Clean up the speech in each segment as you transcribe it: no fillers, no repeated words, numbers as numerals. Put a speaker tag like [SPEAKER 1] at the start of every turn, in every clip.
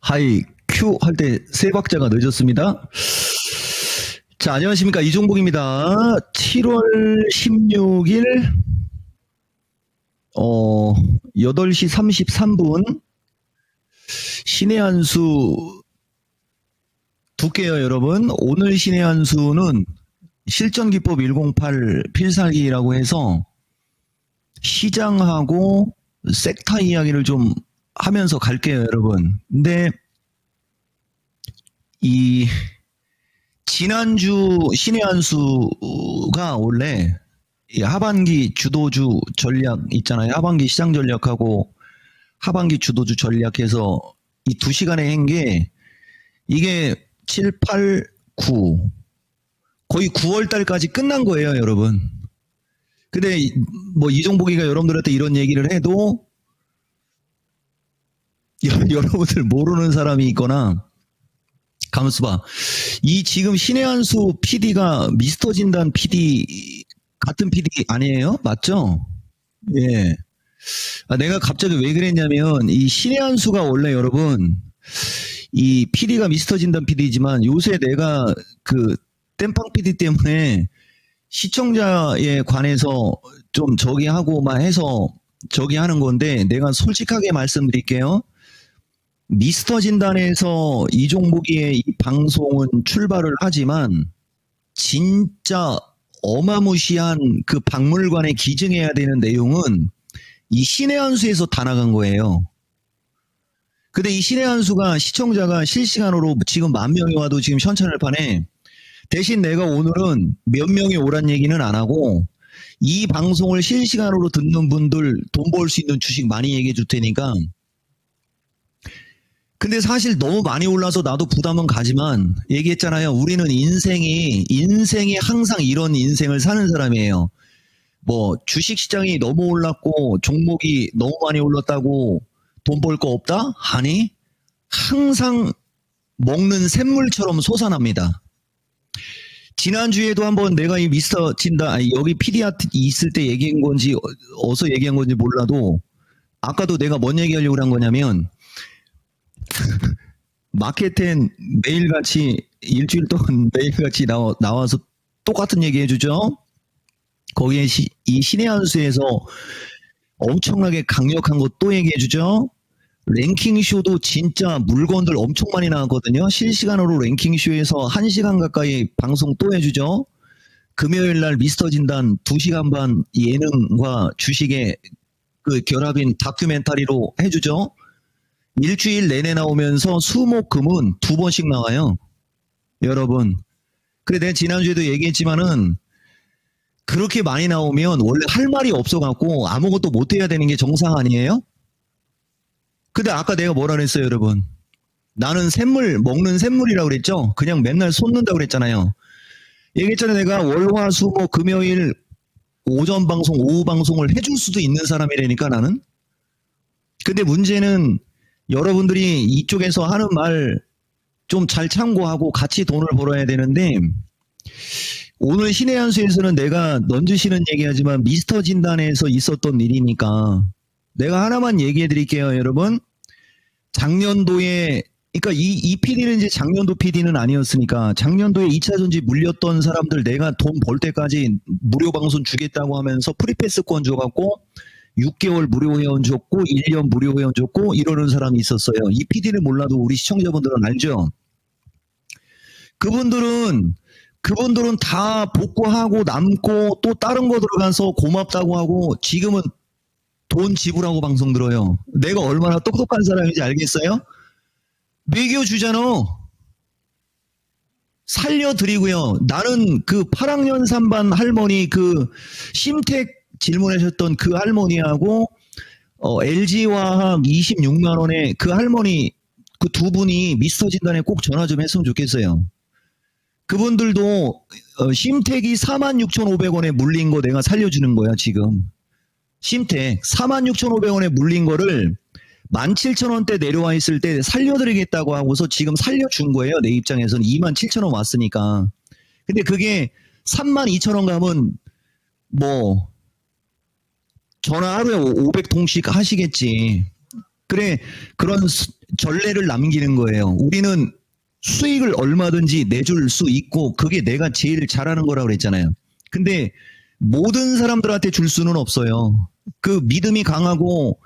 [SPEAKER 1] 하이 큐 할 때 세 박자가 늦었습니다. 자, 안녕하십니까, 이종복입니다. 7월 16일 8시 33분 신의 한수 두께요, 여러분. 오늘 신의 한수는 실전기법 108 필살기라고 해서 시장하고 섹터 이야기를 좀 하면서 갈게요, 여러분. 근데 이 지난주 신의 한수가 원래 이 하반기 주도주 전략 있잖아요. 하반기 시장 전략하고 하반기 주도주 전략해서 이 2시간에 한 게 이게 7, 8, 9 거의 9월 달까지 끝난 거예요, 여러분. 근데 뭐 이종복이가 여러분들한테 이런 얘기를 해도 여러분들 모르는 사람이 있거나 가만있어 봐. 이 지금 신의 한수 PD가 미스터 진단 PD 같은 PD 아니에요? 맞죠? 예. 내가 갑자기 왜 그랬냐면 이 신의 한수가 원래 여러분 이 PD가 미스터 진단 PD지만 요새 내가 그 땜빵 PD 때문에 시청자에 관해서 좀 저기 하고 막 해서 저기 하는 건데 내가 솔직하게 말씀드릴게요. 미스터 진단에서 이종복이의 이 방송은 출발을 하지만 진짜 어마무시한 그 박물관에 기증해야 되는 내용은 이 신의 한수에서 다 나간 거예요. 근데 이 신의 한수가 시청자가 실시간으로 지금 10,000명이 와도 지금 현찰판에 대신 내가 오늘은 몇 명이 오란 얘기는 안 하고 이 방송을 실시간으로 듣는 분들 돈 벌 수 있는 주식 많이 얘기해 줄 테니까. 근데 사실 너무 많이 올라서 나도 부담은 가지만 얘기했잖아요. 우리는 인생이 항상 이런 인생을 사는 사람이에요. 뭐 주식시장이 너무 올랐고 종목이 너무 많이 올랐다고 돈 벌 거 없다? 아니, 항상 먹는 샘물처럼 솟아납니다. 지난주에도 한번 내가 이 미스터 진단, 여기 PD한테 있을 때 얘기한 건지 어서 얘기한 건지 몰라도 아까도 내가 뭔 얘기하려고 한 거냐면 마켓텐 매일같이 일주일 동안 매일같이 나와서 똑같은 얘기 해주죠. 거기에 이 신의 한수에서 엄청나게 강력한 거 또 얘기해주죠. 랭킹쇼도 진짜 물건들 엄청 많이 나왔거든요. 실시간으로 랭킹쇼에서 1시간 가까이 방송 또 해주죠. 금요일날 미스터 진단 2시간 반 예능과 주식의 그 결합인 다큐멘터리로 해주죠. 일주일 내내 나오면서 수목금은 2번씩 나와요. 여러분. 그래 내가 지난주에도 얘기했지만은 그렇게 많이 나오면 원래 할 말이 없어갖고 아무것도 못해야 되는 게 정상 아니에요? 근데 아까 내가 뭐라 그랬어요, 여러분? 나는 샘물, 먹는 샘물이라고 그랬죠? 그냥 맨날 솟는다고 그랬잖아요. 얘기했잖아요. 내가 월, 화, 수, 목, 금요일 오전 방송, 오후 방송을 해줄 수도 있는 사람이라니까 나는. 근데 문제는 여러분들이 이쪽에서 하는 말 좀 잘 참고하고 같이 돈을 벌어야 되는데 오늘 신의 한수에서는 내가 넌지시는 얘기하지만 미스터 진단에서 있었던 일이니까 내가 하나만 얘기해 드릴게요, 여러분. 작년도에 그러니까 이 PD는 이제 작년도 PD는 아니었으니까 작년도에 2차전지 물렸던 사람들 내가 돈 벌 때까지 무료 방송 주겠다고 하면서 프리패스권 줘갖고 6개월 무료 회원 줬고 1년 무료 회원 줬고 이러는 사람이 있었어요. 이 PD는 몰라도 우리 시청자분들은 알죠. 그분들은 다 복구하고 남고 또 다른 거 들어가서 고맙다고 하고 지금은 돈 지불하고 방송 들어요. 내가 얼마나 똑똑한 사람인지 알겠어요? 매겨주잖아. 살려드리고요. 나는 그 8학년 3반 할머니 그 심택 질문하셨던 그 할머니하고 LG화학 26만 원에 그 할머니 그 두 분이 미스터 진단에 꼭 전화 좀 했으면 좋겠어요. 그분들도 심택이 46,500원에 물린 거 내가 살려주는 거야 지금. 심택 46,500원에 물린 거를 17,000원대 내려와 있을 때 살려드리겠다고 하고서 지금 살려준 거예요. 내 입장에서는 27,000원 왔으니까. 근데 그게 32,000원 가면 뭐 전화 하루에 500통씩 하시겠지. 그래 그런 전례를 남기는 거예요. 우리는 수익을 얼마든지 내줄 수 있고 그게 내가 제일 잘하는 거라고 그랬잖아요. 근데 모든 사람들한테 줄 수는 없어요. 그 믿음이 강하고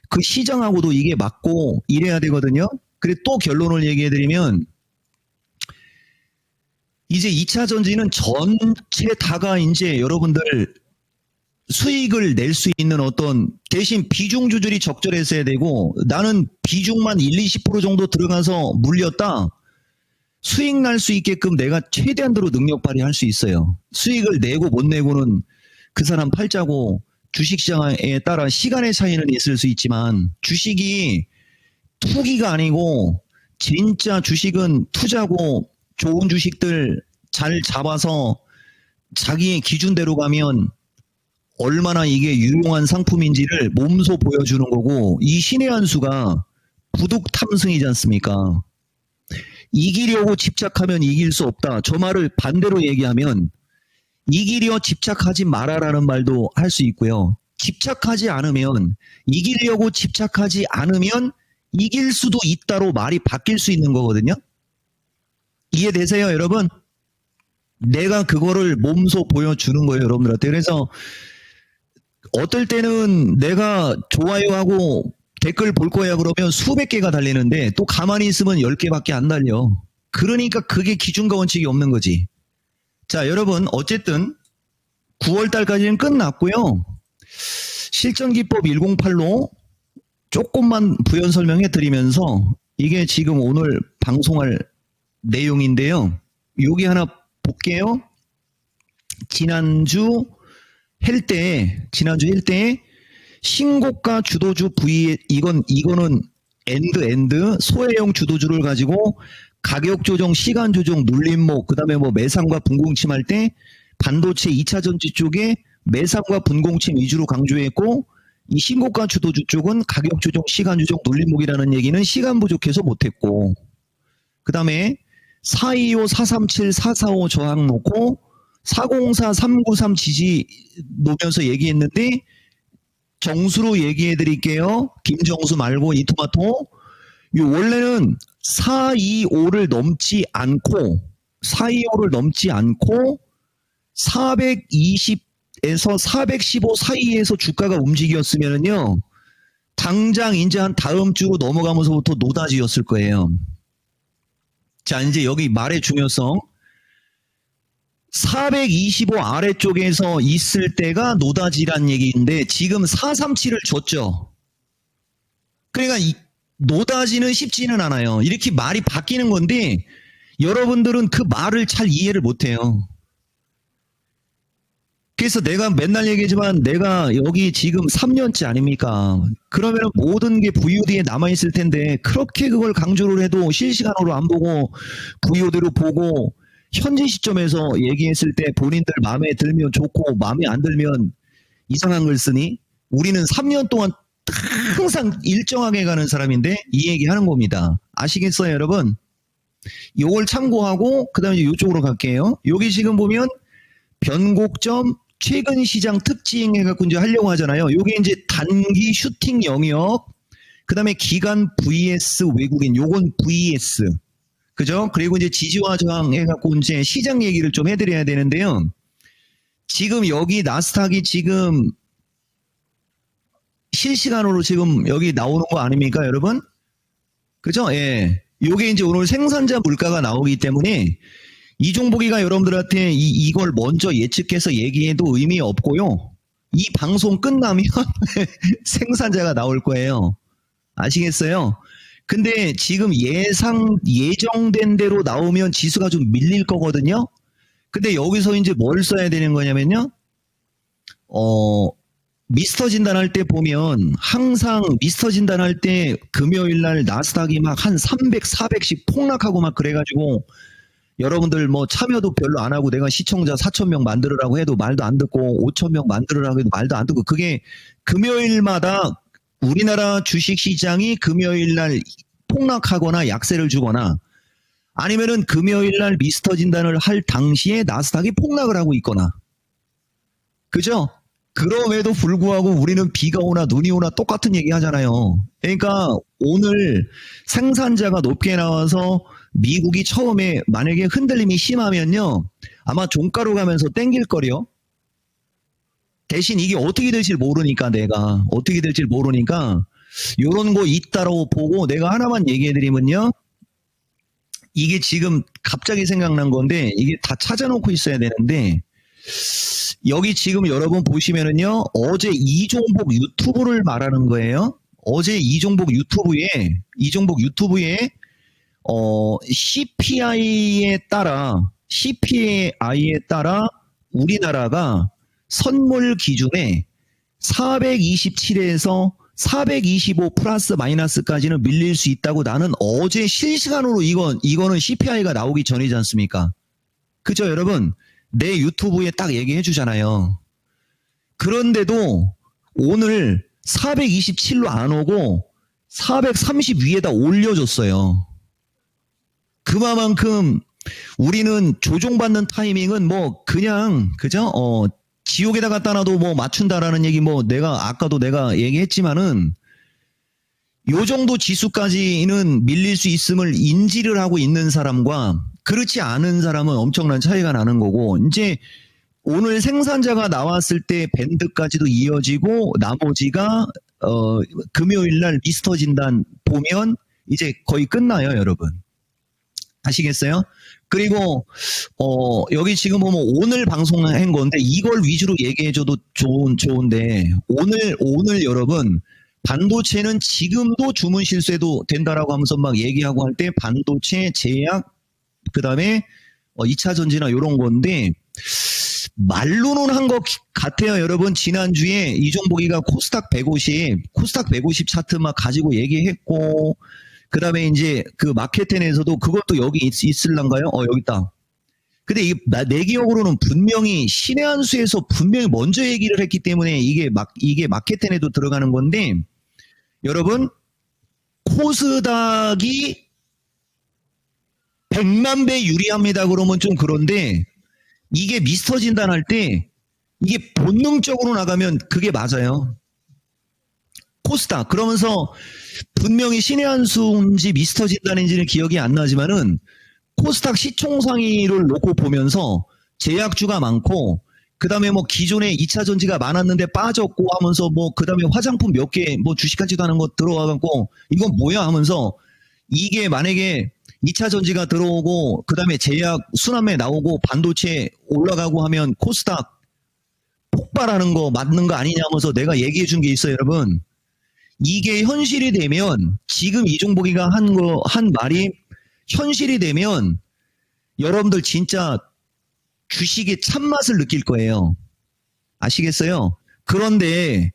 [SPEAKER 1] 그 시장하고도 이게 맞고 이래야 되거든요. 그래 또 결론을 얘기해 드리면 이제 2차 전지는 전체 다가 이제 여러분들 수익을 낼 수 있는 어떤 대신 비중 조절이 적절했어야 되고 나는 비중만 1, 20% 정도 들어가서 물렸다. 수익 날 수 있게끔 내가 최대한으로 능력 발휘할 수 있어요. 수익을 내고 못 내고는 그 사람 팔자고 주식시장에 따라 시간의 차이는 있을 수 있지만 주식이 투기가 아니고 진짜 주식은 투자고 좋은 주식들 잘 잡아서 자기의 기준대로 가면 얼마나 이게 유용한 상품인지를 몸소 보여주는 거고 이 신의 한 수가 부득 탐승이지 않습니까? 이기려고 집착하면 이길 수 없다. 저 말을 반대로 얘기하면 이기려 집착하지 마라라는 말도 할 수 있고요. 집착하지 않으면 이기려고 집착하지 않으면 이길 수도 있다로 말이 바뀔 수 있는 거거든요. 이해되세요, 여러분? 내가 그거를 몸소 보여주는 거예요, 여러분들한테. 그래서 어떨 때는 내가 좋아요하고 댓글 볼 거야 그러면 수백 개가 달리는데 또 가만히 있으면 10개밖에 안 달려. 그러니까 그게 기준과 원칙이 없는 거지. 자, 여러분 어쨌든 9월 달까지는 끝났고요. 실전기법 108로 조금만 부연 설명해 드리면서 이게 지금 오늘 방송할 내용인데요. 여기 하나 볼게요. 지난주 헬때에 신고가 주도주 V 이거는 엔드 소외형 주도주를 가지고 가격 조정, 시간 조정, 눌림목, 그다음에 뭐 매상과 분공침 할 때 반도체 2차 전지 쪽에 매상과 분공침 위주로 강조했고 이 신고가 주도주 쪽은 가격 조정, 시간 조정, 눌림목이라는 얘기는 시간 부족해서 못했고 그다음에 425, 437, 445 저항 놓고 404, 393 지지 놓으면서 얘기했는데 정수로 얘기해 드릴게요. 김정수 말고 이토마토. 원래는 425를 넘지 않고 420에서 415 사이에서 주가가 움직였으면요. 당장 이제 한 다음 주로 넘어가면서부터 노다지였을 거예요. 자, 이제 여기 말의 중요성. 425 아래쪽에서 있을 때가 노다지란 얘기인데 지금 437을 줬죠. 그러니까 노다지는 쉽지는 않아요. 이렇게 말이 바뀌는 건데 여러분들은 그 말을 잘 이해를 못해요. 그래서 내가 맨날 얘기하지만 내가 여기 지금 3년째 아닙니까? 그러면 모든 게 VOD에 남아있을 텐데 그렇게 그걸 강조를 해도 실시간으로 안 보고 VOD로 보고 현재 시점에서 얘기했을 때 본인들 마음에 들면 좋고 마음에 안 들면 이상한 걸 쓰니 우리는 3년 동안 항상 일정하게 가는 사람인데 이 얘기 하는 겁니다. 아시겠어요, 여러분? 요걸 참고하고 그 다음에 이쪽으로 갈게요. 여기 지금 보면 변곡점 최근 시장 특징 해갖고 이제 하려고 하잖아요. 요게 이제 단기 슈팅 영역, 그 다음에 기간 vs 외국인, 요건 vs. 그죠? 그리고 이제 지지와 저항 해갖고 이제 시장 얘기를 좀 해드려야 되는데요. 지금 여기 나스닥이 지금 실시간으로 지금 여기 나오는 거 아닙니까, 여러분? 그죠? 예. 요게 이제 오늘 생산자 물가가 나오기 때문에 이 종목이가 여러분들한테 이걸 먼저 예측해서 얘기해도 의미 없고요. 이 방송 끝나면 생산자가 나올 거예요. 아시겠어요? 근데 지금 예정된 대로 나오면 지수가 좀 밀릴 거거든요. 근데 여기서 이제 뭘 써야 되는 거냐면요. 미스터 진단할 때 보면 항상 미스터 진단할 때 금요일 날 나스닥이 막 한 300, 400씩 폭락하고 막 그래가지고 여러분들 뭐 참여도 별로 안 하고 내가 시청자 4,000명 만들으라고 해도 말도 안 듣고 5,000명 만들으라고 해도 말도 안 듣고 그게 금요일마다 우리나라 주식시장이 금요일날 폭락하거나 약세를 주거나 아니면은 금요일날 미스터 진단을 할 당시에 나스닥이 폭락을 하고 있거나 그죠? 그럼에도 불구하고 우리는 비가 오나 눈이 오나 똑같은 얘기 하잖아요. 그러니까 오늘 생산자가 높게 나와서 미국이 처음에 만약에 흔들림이 심하면요. 아마 종가로 가면서 땡길 거려. 대신 이게 어떻게 될지 모르니까 내가 어떻게 될지 모르니까 요런 거 있다라고 보고 내가 하나만 얘기해 드리면요. 이게 지금 갑자기 생각난 건데 이게 다 찾아놓고 있어야 되는데 여기 지금 여러분 보시면은요. 어제 이종복 유튜브를 말하는 거예요. 어제 이종복 유튜브에 CPI에 따라 우리나라가 선물 기준에 427에서 425 플러스 마이너스까지는 밀릴 수 있다고 나는 어제 실시간으로 이거는 CPI가 나오기 전이지 않습니까? 그죠, 여러분? 내 유튜브에 딱 얘기해 주잖아요. 그런데도 오늘 427로 안 오고 430 위에다 올려줬어요. 그만큼 우리는 조종받는 타이밍은 뭐 그냥 그죠? 지옥에다 갖다 놔도 뭐 맞춘다라는 얘기 뭐 아까도 내가 얘기했지만은 요 정도 지수까지는 밀릴 수 있음을 인지를 하고 있는 사람과 그렇지 않은 사람은 엄청난 차이가 나는 거고 이제 오늘 생산자가 나왔을 때 밴드까지도 이어지고 나머지가 금요일 날 미스터 진단 보면 이제 거의 끝나요, 여러분. 아시겠어요? 그리고 여기 지금 보면 오늘 방송한 건데 이걸 위주로 얘기해줘도 좋은데 오늘 여러분 반도체는 지금도 주문 실수해도 된다라고 하면서 막 얘기하고 할 때 반도체 제약 그다음에 2차 전지나 이런 건데 말로는 한 것 같아요, 여러분. 지난주에 이종복이가 코스닥 150 차트 막 가지고 얘기했고 그 다음에 이제 그 마켓텐에서도 그것도 여기 있을란가요? 여기 있다. 근데 내 기억으로는 분명히 신의 한 수에서 분명히 먼저 얘기를 했기 때문에 이게 마켓텐에도 들어가는 건데 여러분 코스닥이 100만 배 유리합니다. 그러면 좀 그런데 이게 미스터 진단할 때 이게 본능적으로 나가면 그게 맞아요. 코스닥 그러면서 분명히 신의 한 수인지 미스터 진단인지는 기억이 안 나지만은 코스닥 시총상위를 놓고 보면서 제약주가 많고 그 다음에 뭐 기존에 2차 전지가 많았는데 빠졌고 하면서 뭐 그 다음에 화장품 몇 개 뭐 주식같지도 않은 거 들어와갖고 이건 뭐야 하면서 이게 만약에 2차 전지가 들어오고 그 다음에 제약 순환매 나오고 반도체 올라가고 하면 코스닥 폭발하는 거 맞는 거 아니냐 하면서 내가 얘기해 준 게 있어요, 여러분. 이게 현실이 되면 지금 이종복이가 한 말이 현실이 되면 여러분들 진짜 주식의 참맛을 느낄 거예요. 아시겠어요? 그런데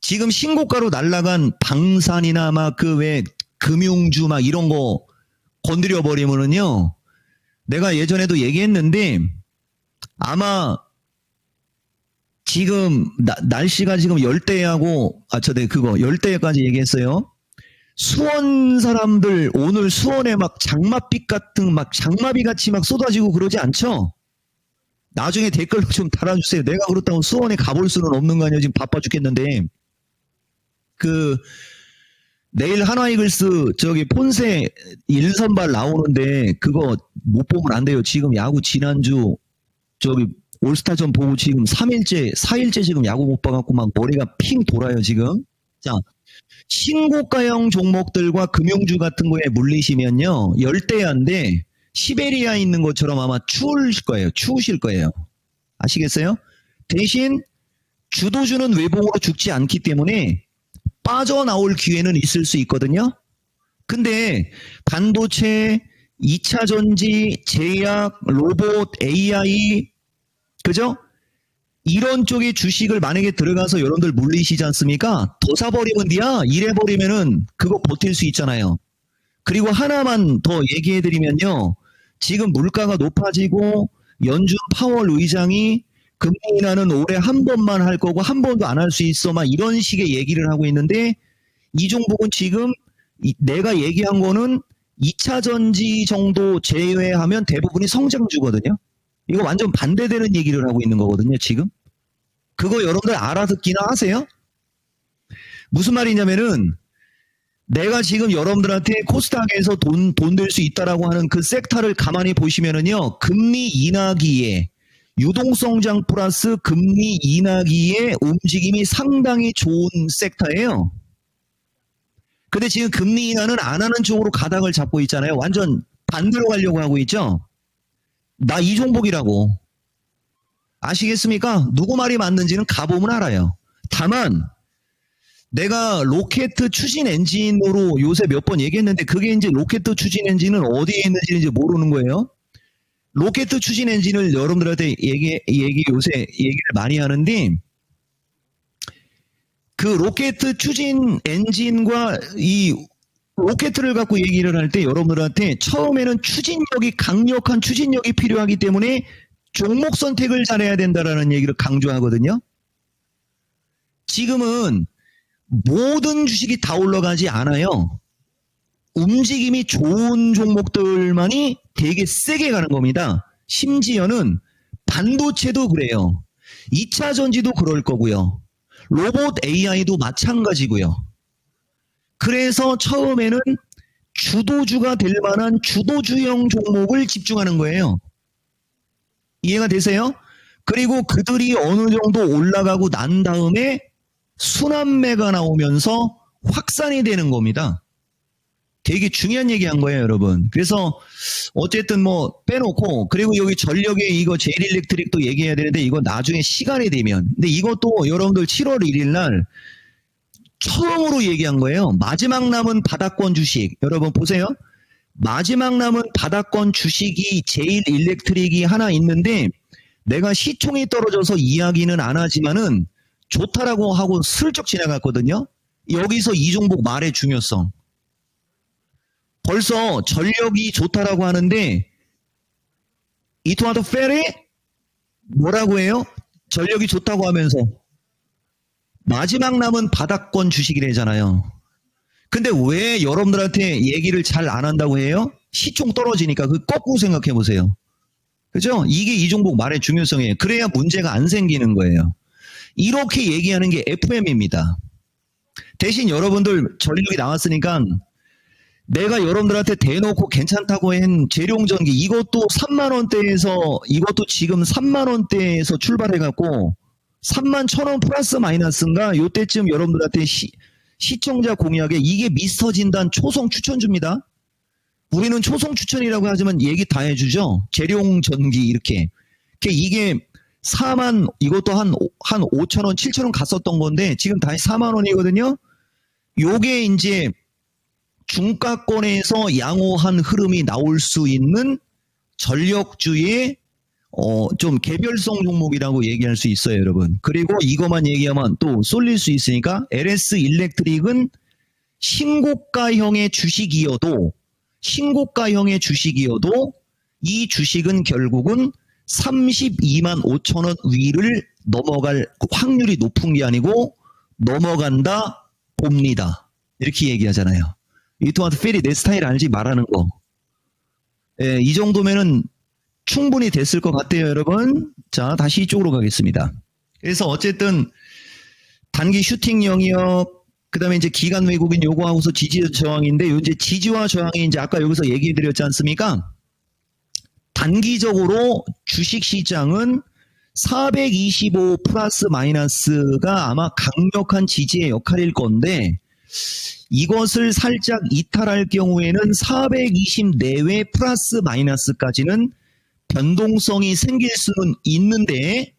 [SPEAKER 1] 지금 신고가로 날아간 방산이나 막 그 왜 금융주 막 이런 거 건드려 버리면은요. 내가 예전에도 얘기했는데 아마 지금 날씨가 지금 열대하고 열대까지 얘기했어요. 수원 사람들 오늘 수원에 막 장맛빛 같은 막 장마비 같이 막 쏟아지고 그러지 않죠? 나중에 댓글로 좀 달아주세요. 내가 그렇다고 수원에 가볼 수는 없는 거 아니에요? 지금 바빠 죽겠는데 내일 하나이글스 저기 폰세 1선발 나오는데 그거 못 보면 안 돼요. 지금 야구 지난주 저기 올스타전 보고 지금 4일째 지금 야구 못 봐갖고 막 머리가 핑 돌아요, 지금. 자, 신고가형 종목들과 금융주 같은 거에 물리시면요. 열대야인데 시베리아에 있는 것처럼 아마 추우실 거예요. 아시겠어요? 대신 주도주는 외봉으로 죽지 않기 때문에 빠져나올 기회는 있을 수 있거든요. 근데 반도체, 2차 전지, 제약, 로봇, AI 그죠? 이런 쪽의 주식을 만약에 들어가서 여러분들 물리시지 않습니까? 더 사버리면 이래버리면은 그거 버틸 수 있잖아요. 그리고 하나만 더 얘기해드리면요. 지금 물가가 높아지고 연준 파월 의장이 금리 인하는 올해 한 번만 할 거고 한 번도 안 할 수 있어 막 이런 식의 얘기를 하고 있는데 이종복은 지금 내가 얘기한 거는 2차 전지 정도 제외하면 대부분이 성장주거든요. 이거 완전 반대되는 얘기를 하고 있는 거거든요, 지금. 그거 여러분들 알아듣기나 하세요? 무슨 말이냐면은 내가 지금 여러분들한테 코스닥에서 돈 될 수 있다라고 하는 그 섹터를 가만히 보시면은요, 금리 인하기에 유동성장 플러스 금리 인하기의 움직임이 상당히 좋은 섹터예요. 근데 지금 금리 인하는 안 하는 쪽으로 가닥을 잡고 있잖아요. 완전 반대로 가려고 하고 있죠. 나 이종복이라고. 아시겠습니까? 누구 말이 맞는지는 가보면 알아요. 다만 내가 로켓 추진 엔진으로 요새 몇 번 얘기했는데 그게 이제 로켓 추진 엔진은 어디에 있는지 이제 모르는 거예요. 로켓 추진 엔진을 여러분들한테 요새 얘기를 많이 하는데 그 로켓 추진 엔진과 이 로켓을 갖고 얘기를 할 때 여러분들한테 처음에는 추진력이 강력한 추진력이 필요하기 때문에 종목 선택을 잘해야 된다라는 얘기를 강조하거든요. 지금은 모든 주식이 다 올라가지 않아요. 움직임이 좋은 종목들만이 되게 세게 가는 겁니다. 심지어는 반도체도 그래요. 2차 전지도 그럴 거고요. 로봇 AI도 마찬가지고요. 그래서 처음에는 주도주가 될 만한 주도주형 종목을 집중하는 거예요. 이해가 되세요? 그리고 그들이 어느 정도 올라가고 난 다음에 순환매가 나오면서 확산이 되는 겁니다. 되게 중요한 얘기 한 거예요, 여러분. 그래서 어쨌든 뭐 빼놓고, 그리고 여기 전력에 이거 제일일렉트릭도 얘기해야 되는데 이거 나중에 시간이 되면. 근데 이것도 여러분들 7월 1일 날 처음으로 얘기한 거예요. 마지막 남은 바닥권 주식. 여러분 보세요. 마지막 남은 바닥권 주식이 제일일렉트릭이 하나 있는데 내가 시총이 떨어져서 이야기는 안 하지만은 좋다라고 하고 슬쩍 지나갔거든요. 여기서 이 종목 말의 중요성. 벌써 전력이 좋다라고 하는데 이토마토 페리 뭐라고 해요? 전력이 좋다고 하면서 마지막 남은 바닥권 주식이래잖아요. 근데 왜 여러분들한테 얘기를 잘 안 한다고 해요? 시총 떨어지니까. 그 거꾸로 생각해 보세요. 그죠? 이게 이 종목 말의 중요성이에요. 그래야 문제가 안 생기는 거예요. 이렇게 얘기하는 게 FM입니다. 대신 여러분들 전력이 나왔으니까 내가 여러분들한테 대놓고 괜찮다고 한 재룡전기 이것도 3만 원대에서 이것도 지금 3만 원대에서 출발해갖고 3만 1,000원 플러스 마이너스인가 요때쯤 여러분들한테 시청자 공약에 이게 미스터 진단 초성 추천줍니다. 우리는 초성 추천이라고 하지만 얘기 다 해주죠. 재룡전기 이렇게. 이게 4만 이것도 한 5,000원 7,000원 갔었던 건데 지금 다시 4만 원이거든요. 요게 이제 중가권에서 양호한 흐름이 나올 수 있는 전력주의 좀 개별성 종목이라고 얘기할 수 있어요, 여러분. 그리고 이것만 얘기하면 또 쏠릴 수 있으니까 LS 일렉트릭은 신고가형의 주식이어도 이 주식은 결국은 32만 5천 원 위를 넘어갈 확률이 높은 게 아니고 넘어간다 봅니다. 이렇게 얘기하잖아요. 이토마토 페리 내 스타일 알지 말하는 거. 예, 이 정도면은 충분히 됐을 것 같아요, 여러분. 자, 다시 이쪽으로 가겠습니다. 그래서 어쨌든 단기 슈팅 영역, 그 다음에 이제 기간 외국인 요구하고서 지지 저항인데, 이제 지지와 저항이 이제 아까 여기서 얘기해 드렸지 않습니까? 단기적으로 주식 시장은 425 플러스 마이너스가 아마 강력한 지지의 역할일 건데, 이것을 살짝 이탈할 경우에는 420 내외 플러스 마이너스까지는 변동성이 생길 수는 있는데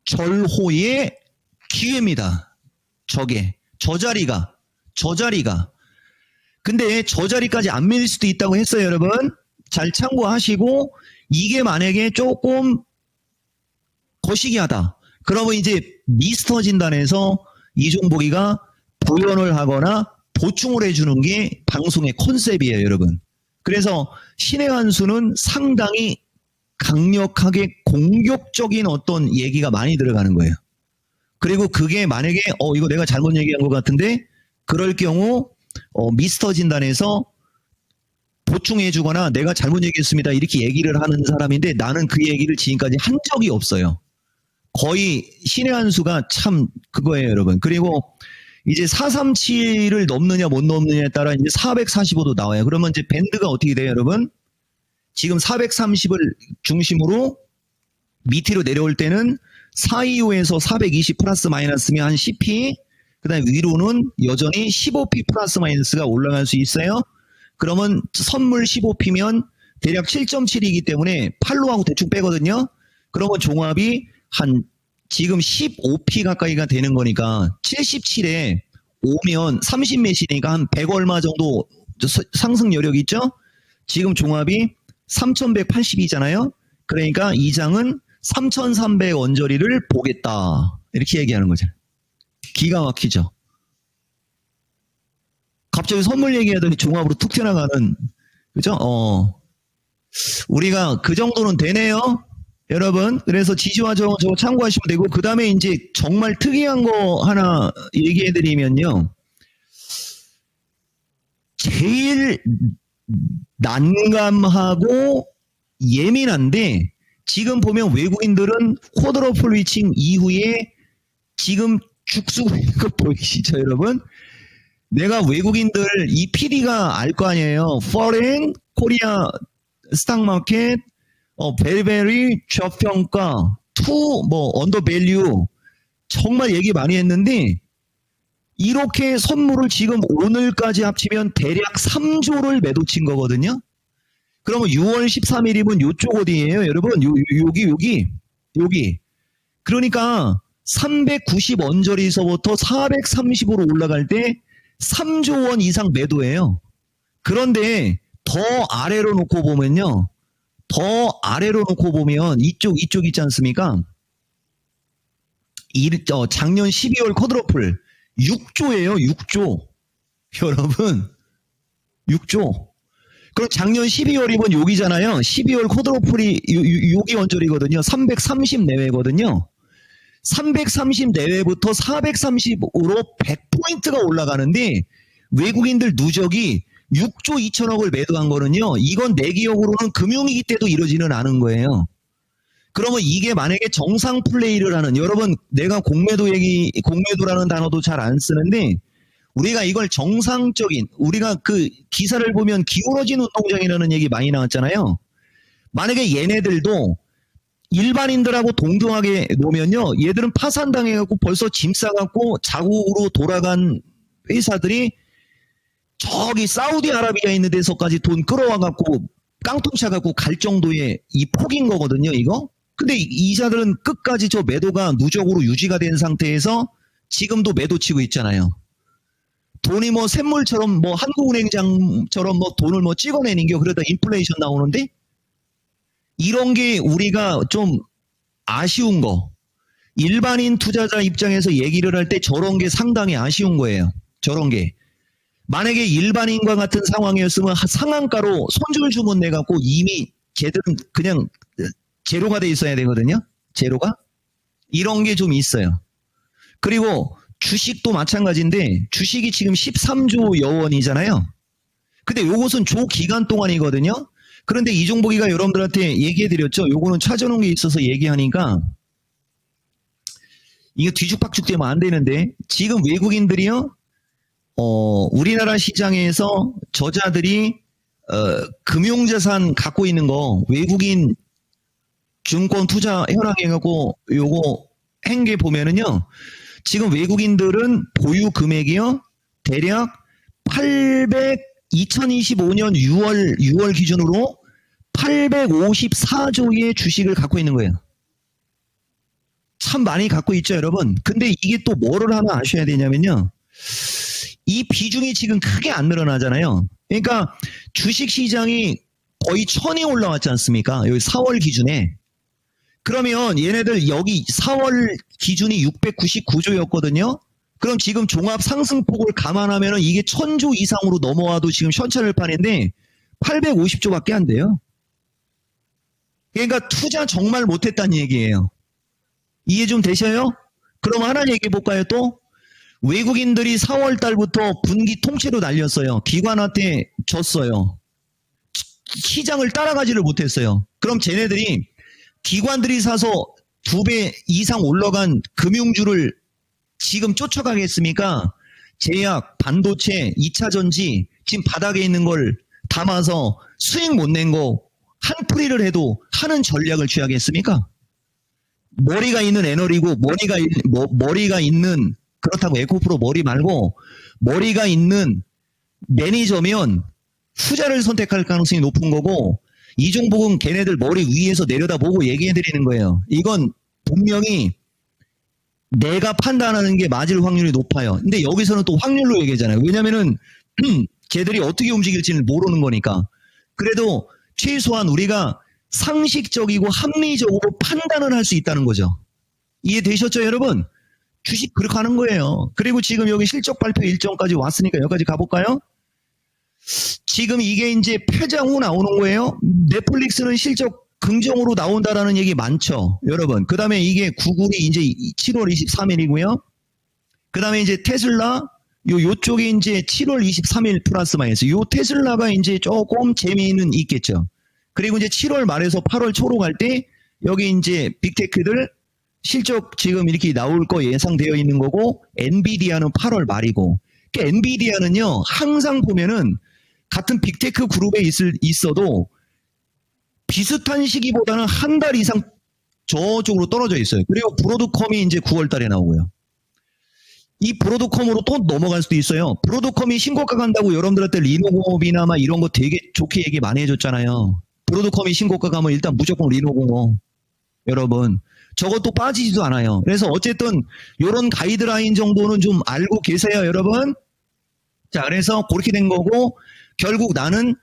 [SPEAKER 1] 절호의 기회입니다. 저 자리가. 근데 저 자리까지 안 밀릴 수도 있다고 했어요, 여러분. 잘 참고하시고 이게 만약에 조금 거시기하다. 그러면 이제 미스터 진단에서 이종복이가 부연을 하거나 보충을 해주는 게 방송의 컨셉이에요, 여러분. 그래서 신의 한 수는 상당히 강력하게 공격적인 어떤 얘기가 많이 들어가는 거예요. 그리고 그게 만약에 이거 내가 잘못 얘기한 것 같은데 그럴 경우 미스터 진단에서 보충해 주거나 내가 잘못 얘기했습니다 이렇게 얘기를 하는 사람인데 나는 그 얘기를 지금까지 한 적이 없어요. 거의 신의 한 수가 참 그거예요, 여러분. 그리고 이제 437을 넘느냐 못 넘느냐에 따라 이제 445도 나와요. 그러면 이제 밴드가 어떻게 돼요, 여러분? 지금 430을 중심으로 밑으로 내려올 때는 425에서 420 플러스 마이너스면 한 10p, 그 다음에 위로는 여전히 15p 플러스 마이너스가 올라갈 수 있어요. 그러면 선물 15p면 대략 7.7이기 때문에 8로 하고 대충 빼거든요. 그러면 종합이 한 지금 15p 가까이가 되는 거니까 77에 오면 30몇이니까 한 100 얼마 정도 상승 여력 있죠? 지금 종합이 3180이잖아요. 그러니까 이 장은 3300 언저리를 보겠다. 이렇게 얘기하는 거죠. 기가 막히죠. 갑자기 선물 얘기하더니 종합으로 툭 튀어나가는, 그죠? 우리가 그 정도는 되네요. 여러분, 그래서 지시와 저거 참고하시면 되고, 그 다음에 이제 정말 특이한 거 하나 얘기해드리면요. 제일 난감하고 예민한데, 지금 보면 외국인들은 쿼드러플 위칭 이후에 지금 죽수고 있는 거 보이시죠, 여러분? 내가 외국인들, 이 PD가 알 거 아니에요. Foreign Korea Stock Market, 베리베리 저평가, 투, 언더밸류, 정말 얘기 많이 했는데, 이렇게 선물을 지금 오늘까지 합치면 대략 3조를 매도 친 거거든요. 그러면 6월 13일이면 요쪽 어디예요, 여러분? 여기. 그러니까 390 언저리에서부터 430으로 올라갈 때 3조 원 이상 매도예요. 그런데 더 아래로 놓고 보면요. 더 아래로 놓고 보면 이쪽 있지 않습니까? 작년 12월 쿼드러플 6조예요. 6조. 여러분 6조. 그럼 작년 12월이면 여기잖아요. 12월 쿼드러플이 여기 언저리거든요. 330 내외거든요. 330 내외부터 430으로 100포인트가 올라가는데 외국인들 누적이 6조 2천억을 매도한 거는요. 이건 내 기억으로는 금융위기 때도 이러지는 않은 거예요. 그러면 이게 만약에 정상 플레이를 하는, 여러분 내가 공매도라는 단어도 잘 안 쓰는데 우리가 이걸 정상적인, 우리가 그 기사를 보면 기울어진 운동장이라는 얘기 많이 나왔잖아요. 만약에 얘네들도 일반인들하고 동등하게 놓으면요. 얘들은 파산당해갖고 벌써 짐 싸갖고 자국으로 돌아간 회사들이 저기 사우디아라비아 있는 데서까지 돈 끌어와갖고 깡통 차갖고 갈 정도의 이 폭인 거거든요, 이거. 근데 이자들은 끝까지 저 매도가 누적으로 유지가 된 상태에서 지금도 매도 치고 있잖아요. 돈이 샘물처럼 한국은행장처럼 돈을 찍어내는 게 그러다 인플레이션 나오는데 이런 게 우리가 좀 아쉬운 거. 일반인 투자자 입장에서 얘기를 할 때 저런 게 상당히 아쉬운 거예요. 저런 게. 만약에 일반인과 같은 상황이었으면 상한가로 손줄 주문 내갖고 이미 걔들은 그냥 제로가 돼 있어야 되거든요. 제로가. 이런 게 좀 있어요. 그리고 주식도 마찬가지인데 주식이 지금 13조 여원이잖아요. 근데 요것은 조 기간 동안이거든요. 그런데 이종복이가 여러분들한테 얘기해드렸죠. 요거는 찾아놓은 게 있어서 얘기하니까 이거 뒤죽박죽 되면 안 되는데 지금 외국인들이요. 우리나라 시장에서 저자들이 금융자산 갖고 있는 거 외국인 증권 투자 현황해갖고 요거 행계 보면은요. 지금 외국인들은 보유 금액이요. 대략 2025년 6월 기준으로 854조의 주식을 갖고 있는 거예요. 참 많이 갖고 있죠, 여러분. 근데 이게 또 뭐를 하나 아셔야 되냐면요. 이 비중이 지금 크게 안 늘어나잖아요. 그러니까 주식 시장이 거의 1000이 올라왔지 않습니까? 여기 4월 기준에. 그러면 얘네들 여기 4월 기준이 699조였거든요. 그럼 지금 종합 상승폭을 감안하면 이게 1000조 이상으로 넘어와도 지금 현찰판인데 850조밖에 안 돼요. 그러니까 투자 정말 못했다는 얘기예요. 이해 좀 되셔요? 그럼 하나 얘기해 볼까요 또? 외국인들이 4월 달부터 분기 통째로 날렸어요. 기관한테 졌어요. 시장을 따라가지를 못했어요. 그럼 쟤네들이 기관들이 사서 2배 이상 올라간 금융주를 지금 쫓아가겠습니까? 제약, 반도체, 2차 전지 지금 바닥에 있는 걸 담아서 수익 못 낸 거 한풀이를 해도 하는 전략을 취하겠습니까? 머리가 있는 애널이고 머리가 있는 그렇다고 에코프로 머리 말고 머리가 있는 매니저면 후자를 선택할 가능성이 높은 거고 이종복은 걔네들 머리 위에서 내려다보고 얘기해드리는 거예요. 이건 분명히 내가 판단하는 게 맞을 확률이 높아요. 근데 여기서는 또 확률로 얘기하잖아요. 왜냐면은 걔들이 어떻게 움직일지는 모르는 거니까. 그래도 최소한 우리가 상식적이고 합리적으로 판단을 할 수 있다는 거죠. 이해되셨죠, 여러분? 주식 그렇게 하는 거예요. 그리고 지금 여기 실적 발표 일정까지 왔으니까 여기까지 가볼까요? 지금 이게 이제 폐장 후 나오는 거예요. 넷플릭스는 실적 긍정으로 나온다라는 얘기 많죠, 여러분. 그 다음에 이게 구글이 이제 7월 23일이고요. 그 다음에 이제 테슬라, 요쪽이 이제 7월 23일 플러스 마이너스. 요 테슬라가 이제 조금 재미는 있겠죠. 그리고 이제 7월 말에서 8월 초로 갈 때 여기 이제 빅테크들 실적 지금 이렇게 나올 거 예상되어 있는 거고 엔비디아는 8월 말이고. 그러니까 엔비디아는요 항상 보면은 같은 빅테크 그룹에 있어도 비슷한 시기보다는 한 달 이상 저쪽으로 떨어져 있어요. 그리고 브로드컴이 이제 9월 달에 나오고요. 이 브로드컴으로 또 넘어갈 수도 있어요. 브로드컴이 신고가 간다고 여러분들한테 리노공업이나 막 이런 거 되게 좋게 얘기 많이 해줬잖아요. 브로드컴이 신고가 가면 일단 무조건 리노공업. 여러분 저것도 빠지지도 않아요. 그래서 어쨌든 이런 가이드라인 정도는 좀 알고 계세요, 여러분? 자, 그래서 그렇게 된 거고 결국 나는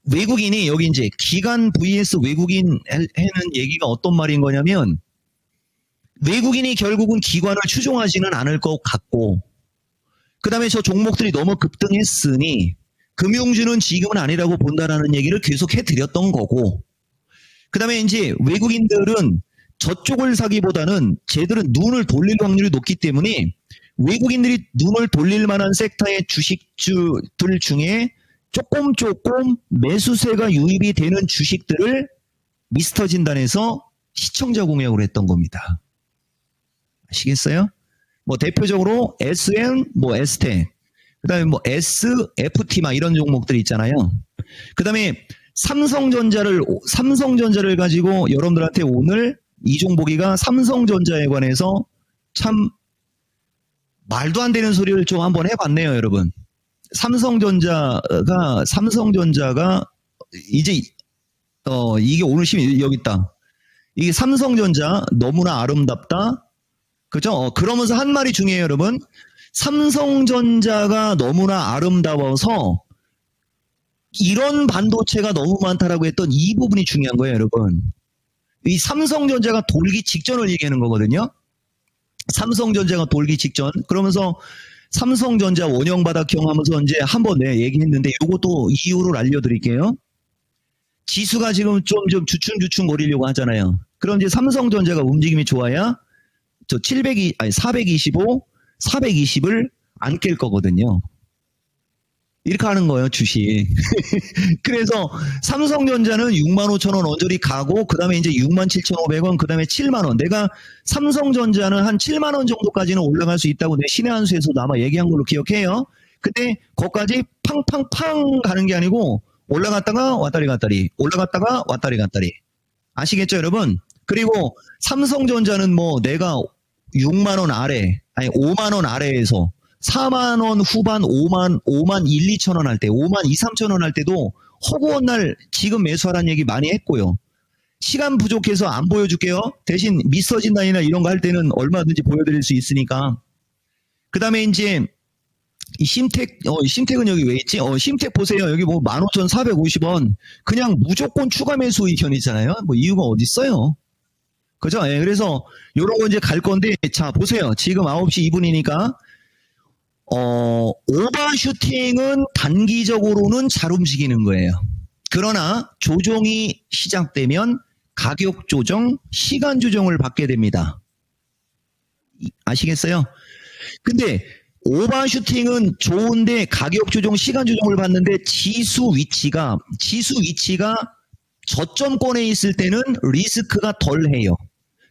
[SPEAKER 1] 외국인이 여기 이제 기관 vs 외국인 하는 얘기가 어떤 말인 거냐면 외국인이 결국은 기관을 추종하지는 않을 것 같고 그 다음에 저 종목들이 너무 급등했으니 금융주는 지금은 아니라고 본다라는 얘기를 계속 해드렸던 거고 그 다음에 이제 외국인들은 저쪽을 사기보다는 쟤들은 눈을 돌릴 확률이 높기 때문에 외국인들이 눈을 돌릴 만한 섹터의 주식주들 중에 조금 매수세가 유입이 되는 주식들을 미스터 진단에서 시청자 공약으로 했던 겁니다. 아시겠어요? 뭐 대표적으로 SN, 뭐 S텍, 그 다음에 뭐 SFT 막 이런 종목들이 있잖아요. 그 다음에 삼성전자를 가지고 여러분들한테 오늘 이종복이가 삼성전자에 관해서 참 말도 안 되는 소리를 좀 한번 해봤네요, 여러분. 삼성전자가 이제 이게 오늘 시민 여기 있다. 이게 삼성전자 너무나 아름답다. 그죠? 그러면서 한 말이 중요해요, 여러분. 삼성전자가 너무나 아름다워서 이런 반도체가 너무 많다라고 했던 이 부분이 중요한 거예요, 여러분. 이 삼성전자가 돌기 직전을 얘기하는 거거든요. 삼성전자가 돌기 직전. 그러면서 삼성전자 원형바닥형 하면서 이제 한번 얘기했는데 이것도 이유를 알려드릴게요. 지수가 지금 좀 주춤주춤 거리려고 하잖아요. 그럼 이제 삼성전자가 움직임이 좋아야 저 425, 420을 안 깰 거거든요. 이렇게 하는 거예요, 주식. 그래서 삼성전자는 65,000원 언저리 가고 그 다음에 이제 67,500원, 그 다음에 7만원. 내가 삼성전자는 한 7만원 정도까지는 올라갈 수 있다고 내 신의 한 수에서도 아마 얘기한 걸로 기억해요. 근데 거기까지 팡팡팡 가는 게 아니고 올라갔다가 왔다리 올라갔다가 왔다리. 아시겠죠, 여러분? 그리고 삼성전자는 뭐 내가 6만원 아래, 아니 5만원 아래에서 4만원 후반 5만 1, 2천원 할 때 5만 2, 3천원 할 때도 허구한 날 지금 매수하라는 얘기 많이 했고요. 시간 부족해서 안 보여줄게요. 대신 미스터 진단이나 이런 거 할 때는 얼마든지 보여드릴 수 있으니까. 그 다음에 이제 이 심택은 여기 왜 있지? 심택 보세요. 여기 뭐 15,450원. 그냥 무조건 추가 매수 의견이잖아요. 뭐 이유가 어디 있어요? 그죠? 예, 그래서 요런 거 이제 갈 건데 자 보세요. 지금 9시 2분이니까 오버슈팅은 단기적으로는 잘 움직이는 거예요. 그러나 조정이 시작되면 가격 조정, 시간 조정을 받게 됩니다. 아시겠어요? 근데 오버슈팅은 좋은데 가격 조정, 시간 조정을 받는데 지수 위치가 저점권에 있을 때는 리스크가 덜해요.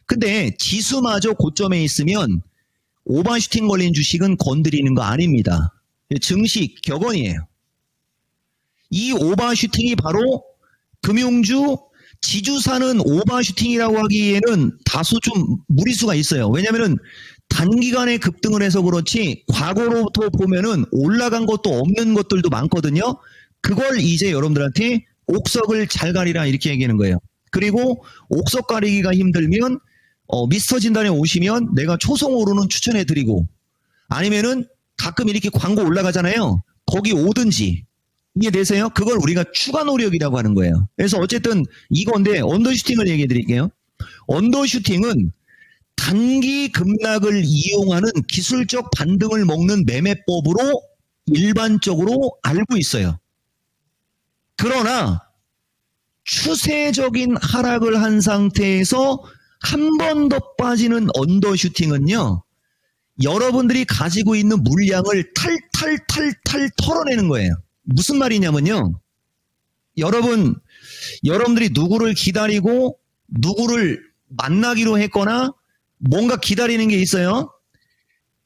[SPEAKER 1] 근데 지수마저 고점에 있으면 오버슈팅 걸린 주식은 건드리는 거 아닙니다. 증시 격언이에요. 이 오버슈팅이 바로 금융주 지주사는 오버슈팅이라고 하기에는 다소 좀 무리수가 있어요. 왜냐하면 단기간에 급등을 해서 그렇지 과거로부터 보면은 올라간 것도 없는 것들도 많거든요. 그걸 이제 여러분들한테 옥석을 잘 가리라 이렇게 얘기하는 거예요. 그리고 옥석 가리기가 힘들면 미스터 진단에 오시면 내가 초성으로는 추천해드리고 아니면은 가끔 이렇게 광고 올라가잖아요. 거기 오든지 이해되세요? 그걸 우리가 추가 노력이라고 하는 거예요. 그래서 어쨌든 이건데 언더슈팅을 얘기해 드릴게요. 언더슈팅은 단기 급락을 이용하는 기술적 반등을 먹는 매매법으로 일반적으로 알고 있어요. 그러나 추세적인 하락을 한 상태에서 한 번 더 빠지는 언더슈팅은요. 여러분들이 가지고 있는 물량을 탈탈 털어내는 거예요. 무슨 말이냐면요. 여러분들이 누구를 기다리고 누구를 만나기로 했거나 뭔가 기다리는 게 있어요.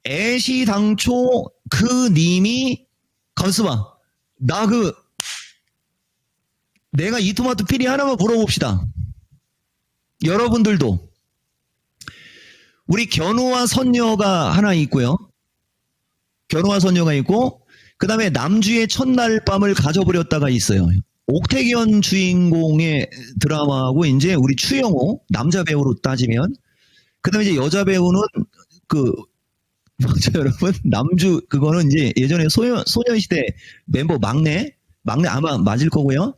[SPEAKER 1] 애시당초 그 님이 가만있어봐. 내가 이 토마토 필이 하나만 물어봅시다. 여러분들도 우리 견우와 선녀가 하나 있고요. 견우와 선녀가 있고 그 다음에 남주의 첫날 밤을 가져버렸다가 있어요. 옥태견 주인공의 드라마하고 이제 우리 추영호 남자 배우로 따지면 그 다음에 이제 여자 배우는 여러분 남주 그거는 이제 예전에 소녀시대 멤버 막내 아마 맞을 거고요.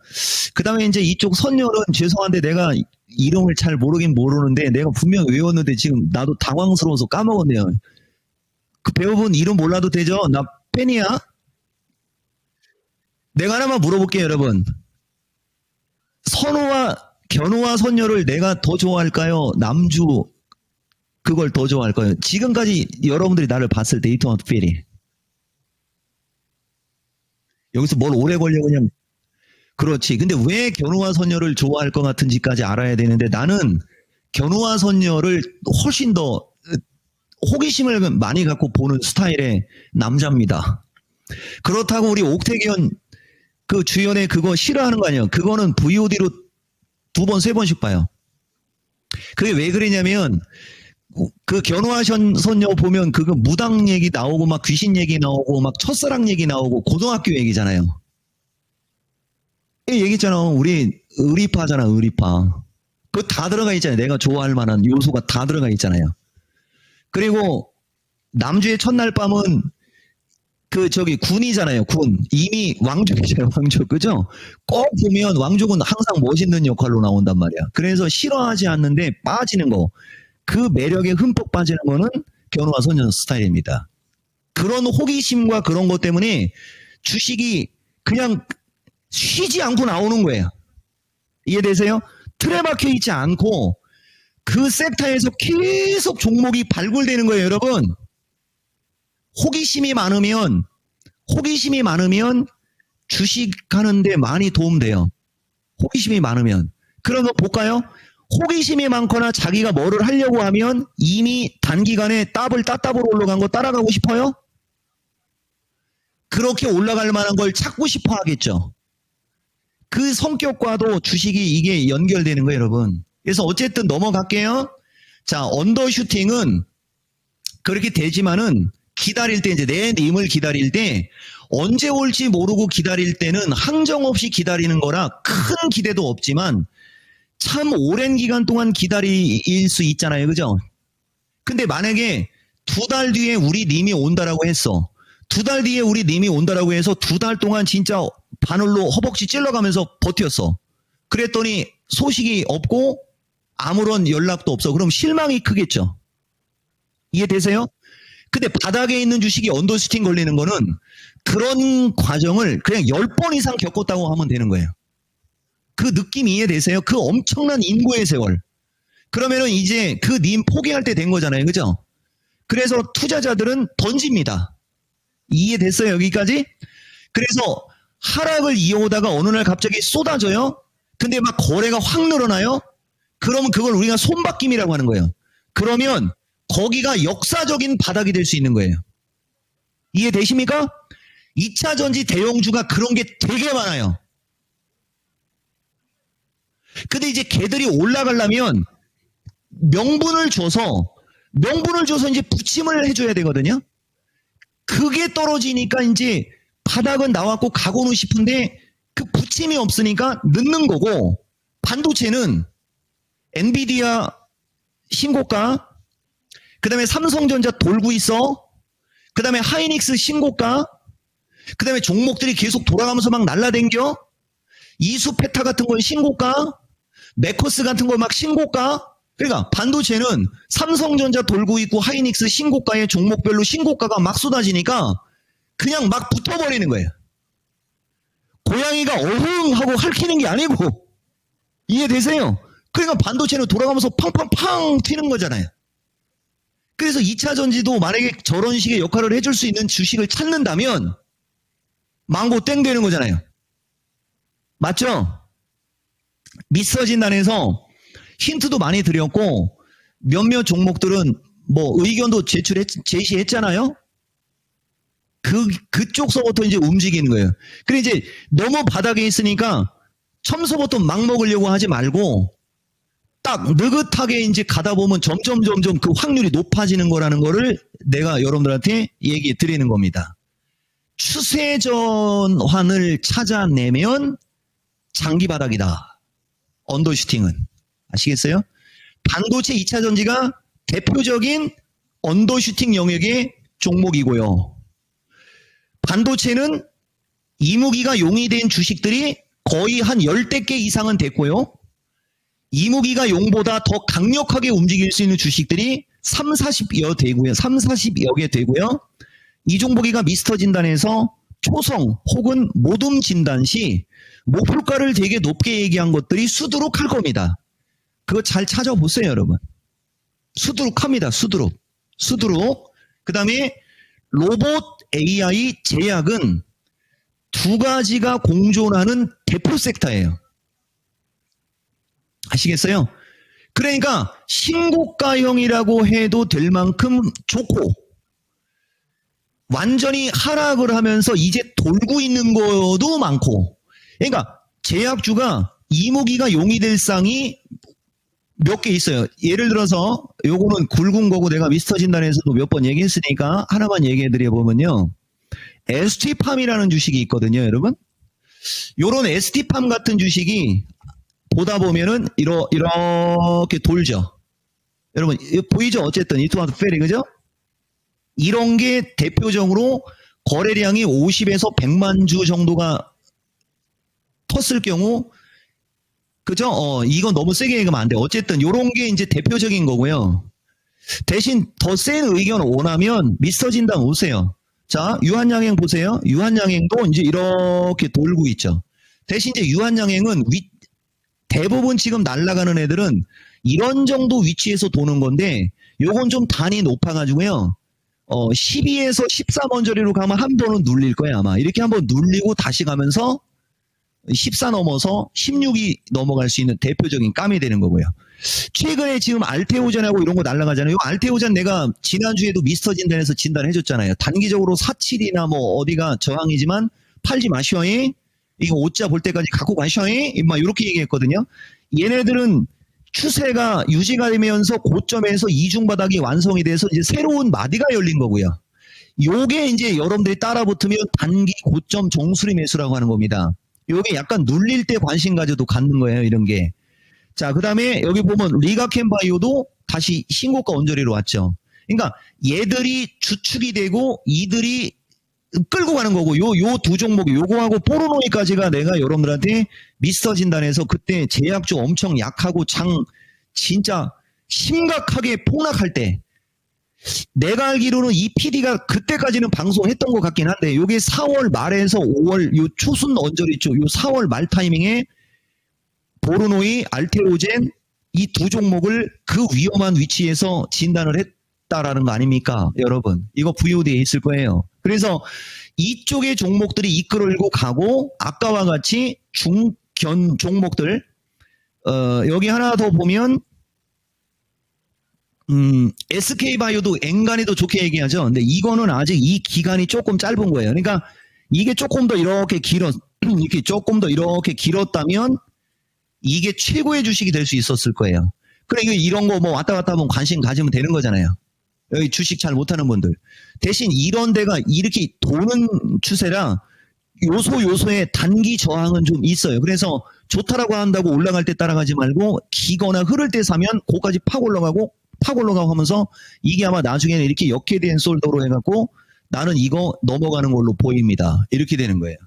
[SPEAKER 1] 그 다음에 이제 이쪽 선녀는 죄송한데 내가 이름을 잘 모르는데 내가 분명 외웠는데 지금 나도 당황스러워서 까먹었네요. 그 배우분 이름 몰라도 되죠? 나 팬이야. 내가 하나만 물어볼게요, 여러분. 견우와 선녀를 내가 더 좋아할까요? 남주 그걸 더 좋아할까요? 지금까지 여러분들이 나를 봤을 때 이 토마토 필이 여기서 뭘 오래 걸려 그냥 그렇지. 근데 왜 견우와 선녀를 좋아할 것 같은지까지 알아야 되는데 나는 견우와 선녀를 훨씬 더 호기심을 많이 갖고 보는 스타일의 남자입니다. 그렇다고 우리 옥태견 그 주연의 그거 싫어하는 거 아니에요. 그거는 VOD로 2번, 3번씩 봐요. 그게 왜 그러냐면 그 견우와 선녀 보면 그거 무당 얘기 나오고 막 귀신 얘기 나오고 막 첫사랑 얘기 나오고 고등학교 얘기잖아요. 얘기했잖아. 우리 의리파잖아. 의리파. 그거 다 들어가 있잖아요. 내가 좋아할 만한 요소가 다 들어가 있잖아요. 그리고 남주의 첫날 밤은 군이잖아요. 군. 이미 왕족이잖아요. 왕족. 그죠? 꼭 보면 왕족은 항상 멋있는 역할로 나온단 말이야. 그래서 싫어하지 않는데 빠지는 거. 그 매력에 흠뻑 빠지는 거는 견우와 선녀 스타일입니다. 그런 호기심과 그런 것 때문에 주식이 그냥 쉬지 않고 나오는 거예요. 이해되세요? 틀에 박혀 있지 않고 그 섹터에서 계속 종목이 발굴되는 거예요, 여러분. 호기심이 많으면 주식하는데 많이 도움돼요. 호기심이 많으면. 그럼 볼까요? 호기심이 많거나 자기가 뭐를 하려고 하면 이미 단기간에 따따블로 올라간 거 따라가고 싶어요? 그렇게 올라갈 만한 걸 찾고 싶어 하겠죠. 그 성격과도 주식이 이게 연결되는 거예요, 여러분. 그래서 어쨌든 넘어갈게요. 자, 언더슈팅은 그렇게 되지만은 기다릴 때 이제 내 님을 기다릴 때 언제 올지 모르고 기다릴 때는 항정 없이 기다리는 거라 큰 기대도 없지만 참 오랜 기간 동안 기다릴 수 있잖아요. 그죠? 근데 만약에 2달 뒤에 우리 님이 온다라고 했어. 2달 뒤에 우리 님이 온다라고 해서 2달 동안 진짜 바늘로 허벅지 찔러가면서 버텼어. 그랬더니 소식이 없고 아무런 연락도 없어. 그럼 실망이 크겠죠. 이해되세요? 근데 바닥에 있는 주식이 언더슈팅 걸리는 거는 그런 과정을 그냥 10번 이상 겪었다고 하면 되는 거예요. 그 느낌 이해되세요? 그 엄청난 인고의 세월. 그러면은 이제 그 님 포기할 때 된 거잖아요. 그죠? 그래서 투자자들은 던집니다. 이해됐어요? 여기까지? 그래서 하락을 이어오다가 어느 날 갑자기 쏟아져요? 근데 막 거래가 확 늘어나요? 그러면 그걸 우리가 손바뀜이라고 하는 거예요. 그러면 거기가 역사적인 바닥이 될 수 있는 거예요. 이해되십니까? 2차 전지 대형주가 그런 게 되게 많아요. 근데 이제 걔들이 올라가려면 명분을 줘서 이제 부침을 해줘야 되거든요. 그게 떨어지니까 이제 바닥은 나왔고 가고는 싶은데 그 부침이 없으니까 늦는 거고, 반도체는 엔비디아 신고가, 그 다음에 삼성전자 돌고 있어, 그 다음에 하이닉스 신고가, 그 다음에 종목들이 계속 돌아가면서 막 날라댕겨, 이수페타 같은 건 신고가, 메커스 같은 거 막 신고가. 그러니까 반도체는 삼성전자 돌고 있고 하이닉스 신고가에 종목별로 신고가가 막 쏟아지니까 그냥 막 붙어버리는 거예요. 고양이가 어흥 하고 핥히는 게 아니고, 이해되세요? 그러니까 반도체는 돌아가면서 팡팡팡 튀는 거잖아요. 그래서 2차 전지도 만약에 저런 식의 역할을 해줄 수 있는 주식을 찾는다면 망고 땡 되는 거잖아요. 맞죠? 미스터 진단에서 힌트도 많이 드렸고 몇몇 종목들은 뭐 의견도 제시했잖아요. 그쪽서부터 이제 움직이는 거예요. 그래 이제 너무 바닥에 있으니까 처음서부터 막 먹으려고 하지 말고 딱 느긋하게 이제 가다 보면 점점 그 확률이 높아지는 거라는 거를 내가 여러분들한테 얘기해 드리는 겁니다. 추세 전환을 찾아내면 장기 바닥이다. 언더슈팅은. 아시겠어요? 반도체 2차 전지가 대표적인 언더슈팅 영역의 종목이고요. 반도체는 이무기가 용이된 주식들이 거의 한 10대 개 이상은 됐고요. 이무기가 용보다 더 강력하게 움직일 수 있는 주식들이 40여 개 되고요. 이종복이가 미스터 진단에서 초성 혹은 모둠 진단 시 목표가를 되게 높게 얘기한 것들이 수두룩 할 겁니다. 그거 잘 찾아보세요, 여러분. 수두룩합니다. 수두룩. 그 다음에 로봇 AI 제약은 두 가지가 공존하는 대표 섹터예요. 아시겠어요? 그러니까 신고가형이라고 해도 될 만큼 좋고, 완전히 하락을 하면서 이제 돌고 있는 것도 많고, 그러니까 제약주가 이무기가 용이 될 쌍이 몇 개 있어요. 예를 들어서 요거는 굵은 거고 내가 미스터 진단에서도 몇 번 얘기했으니까 하나만 얘기해 드려보면요. ST팜이라는 주식이 있거든요, 여러분. 요런 ST팜 같은 주식이 보다 보면은 이렇게 돌죠. 여러분 보이죠? 어쨌든 이투마트 페리, 그죠? 이런 게 대표적으로 거래량이 50에서 100만 주 정도가 텄을 경우, 그죠? 이건 너무 세게 얘기하면 안 돼. 어쨌든 요런 게 이제 대표적인 거고요. 대신 더 센 의견을 원하면 미스터 진단 오세요. 자, 유한양행 보세요. 유한양행도 이제 이렇게 돌고 있죠. 대신 이제 유한양행은 대부분 지금 날아가는 애들은 이런 정도 위치에서 도는 건데, 요건 좀 단이 높아가지고요. 12에서 13원저리로 가면 한 번은 눌릴 거예요, 아마. 이렇게 한번 눌리고 다시 가면서 14 넘어서 16이 넘어갈 수 있는 대표적인 깜이 되는 거고요. 최근에 지금 알테오젠하고 이런 거 날아가잖아요. 알테오젠 내가 지난주에도 미스터 진단에서 진단해줬잖아요. 단기적으로 47이나 뭐 어디가 저항이지만 팔지 마셔잉. 이거 5자 볼 때까지 갖고 가셔잉. 막 이렇게 얘기했거든요. 얘네들은 추세가 유지가 되면서 고점에서 이중바닥이 완성이 돼서 이제 새로운 마디가 열린 거고요. 요게 이제 여러분들이 따라 붙으면 단기 고점 정수리 매수라고 하는 겁니다. 요게 약간 눌릴 때 관심 가져도 갖는 거예요, 이런 게. 자, 그 다음에 여기 보면 리가켄바이오도 다시 신고가 언저리로 왔죠. 그러니까 얘들이 주축이 되고 이들이 끌고 가는 거고, 요 두 종목이 요거하고 포르노이까지가 내가 여러분들한테 미스터 진단에서 그때 제약주 엄청 약하고 진짜 심각하게 폭락할 때, 내가 알기로는 이 PD가 그때까지는 방송했던 것 같긴 한데, 요게 4월 말에서 5월 요 초순 언저리 쪽, 요 4월 말 타이밍에 보르노이, 알테오젠 이 두 종목을 그 위험한 위치에서 진단을 했다라는 거 아닙니까, 여러분? 이거 VOD에 있을 거예요. 그래서 이쪽의 종목들이 이끌고 가고, 아까와 같이 중견 종목들, 여기 하나 더 보면 SK바이오도 엔간히도 좋게 얘기하죠. 근데 이거는 아직 이 기간이 조금 짧은 거예요. 그러니까 이게 조금 더 이렇게 이렇게 조금 더 이렇게 길었다면 이게 최고의 주식이 될 수 있었을 거예요. 그러니까 이런 거 뭐 왔다 갔다 하면 관심 가지면 되는 거잖아요. 여기 주식 잘 못하는 분들. 대신 이런 데가 이렇게 도는 추세라 요소에 단기 저항은 좀 있어요. 그래서 좋다라고 한다고 올라갈 때 따라가지 말고 기거나 흐를 때 사면 거기까지 팍 올라가고 하면서 이게 아마 나중에는 이렇게 역회된 솔더로 해갖고 나는 이거 넘어가는 걸로 보입니다. 이렇게 되는 거예요.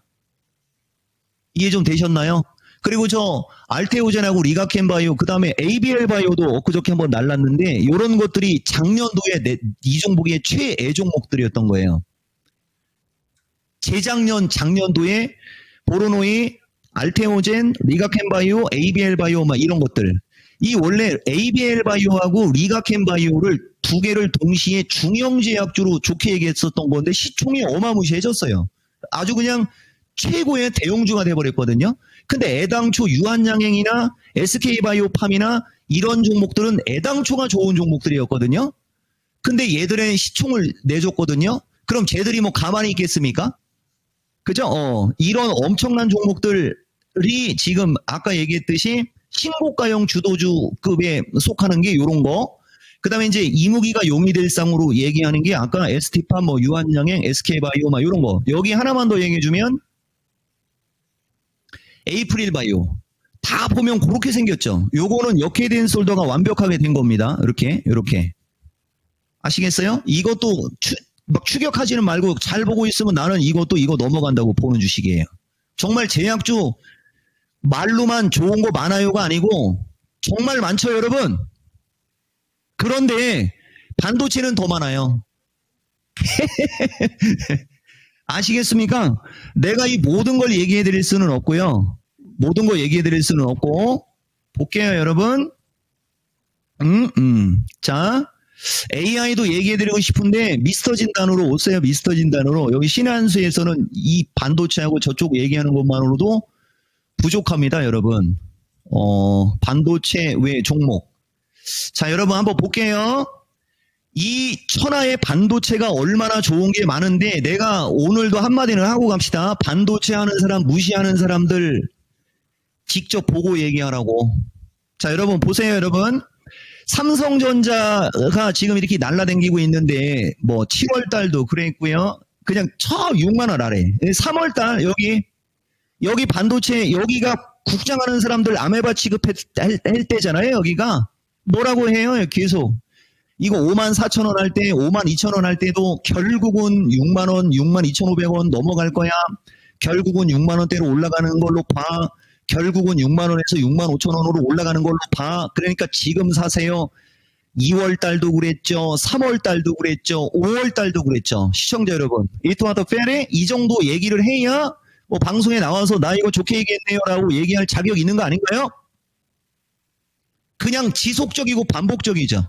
[SPEAKER 1] 이해 좀 되셨나요? 그리고 저 알테오젠하고 리가켄바이오 그 다음에 ABL바이오도 엊그저께 한번 날랐는데 이런 것들이 작년도에 이 종목의 최애 종목들이었던 거예요. 작년도에 보로노이, 알테오젠, 리가켄바이오, ABL바이오 막 이런 것들. 이 원래 ABL바이오하고 리가켄바이오를 두 개를 동시에 중형제약주로 좋게 얘기했었던 건데 시총이 어마무시해졌어요. 아주 그냥 최고의 대형주가 돼버렸거든요. 근데 애당초 유한양행이나 SK바이오팜이나 이런 종목들은 애당초가 좋은 종목들이었거든요. 근데 얘들의 시총을 내줬거든요. 그럼 쟤들이 뭐 가만히 있겠습니까? 그죠? 이런 엄청난 종목들이 지금 아까 얘기했듯이 신고가형 주도주급에 속하는 게 이런 거. 그 다음에 이제 이무기가 용의될 상으로 얘기하는 게 아까 ST팜, 뭐 유한양행, SK바이오 막 이런 거. 여기 하나만 더 얘기해주면 에이프릴바이오. 다 보면 그렇게 생겼죠. 요거는 역회된 솔더가 완벽하게 된 겁니다. 이렇게. 아시겠어요? 이것도 막 추격하지는 말고 잘 보고 있으면 나는 이거 넘어간다고 보는 주식이에요. 정말 제약주 말로만 좋은 거 많아요가 아니고 정말 많죠, 여러분. 그런데 반도체는 더 많아요. 아시겠습니까? 내가 이 모든 걸 얘기해 드릴 수는 없고요. 모든 거 얘기해 드릴 수는 없고 볼게요, 여러분. 자, AI도 얘기해 드리고 싶은데 미스터 진단으로 오세요. 미스터 진단으로. 여기 신한수에서는 이 반도체하고 저쪽 얘기하는 것만으로도 부족합니다, 여러분. 반도체 외 종목. 자, 여러분 한번 볼게요. 이 천하의 반도체가 얼마나 좋은 게 많은데 내가 오늘도 한마디는 하고 갑시다. 반도체 하는 사람 무시하는 사람들 직접 보고 얘기하라고. 자, 여러분 보세요, 여러분. 삼성전자가 지금 이렇게 날라다니고 있는데 뭐 7월 달도 그랬고요. 그냥 6만 원 아래. 3월 달 여기 반도체 여기가 국장하는 사람들 아메바 취급할 때잖아요. 여기가 뭐라고 해요? 계속. 이거 54,000원 할 때, 52,000원 할 때도 결국은 6만원, 62,500원 넘어갈 거야. 결국은 6만원대로 올라가는 걸로 봐. 결국은 6만원에서 65,000원으로 올라가는 걸로 봐. 그러니까 지금 사세요. 2월 달도 그랬죠. 3월 달도 그랬죠. 5월 달도 그랬죠. 시청자 여러분. 이토마토 페레 이 정도 얘기를 해야 뭐 방송에 나와서 나 이거 좋게 얘기했네요 라고 얘기할 자격이 있는 거 아닌가요? 그냥 지속적이고 반복적이죠.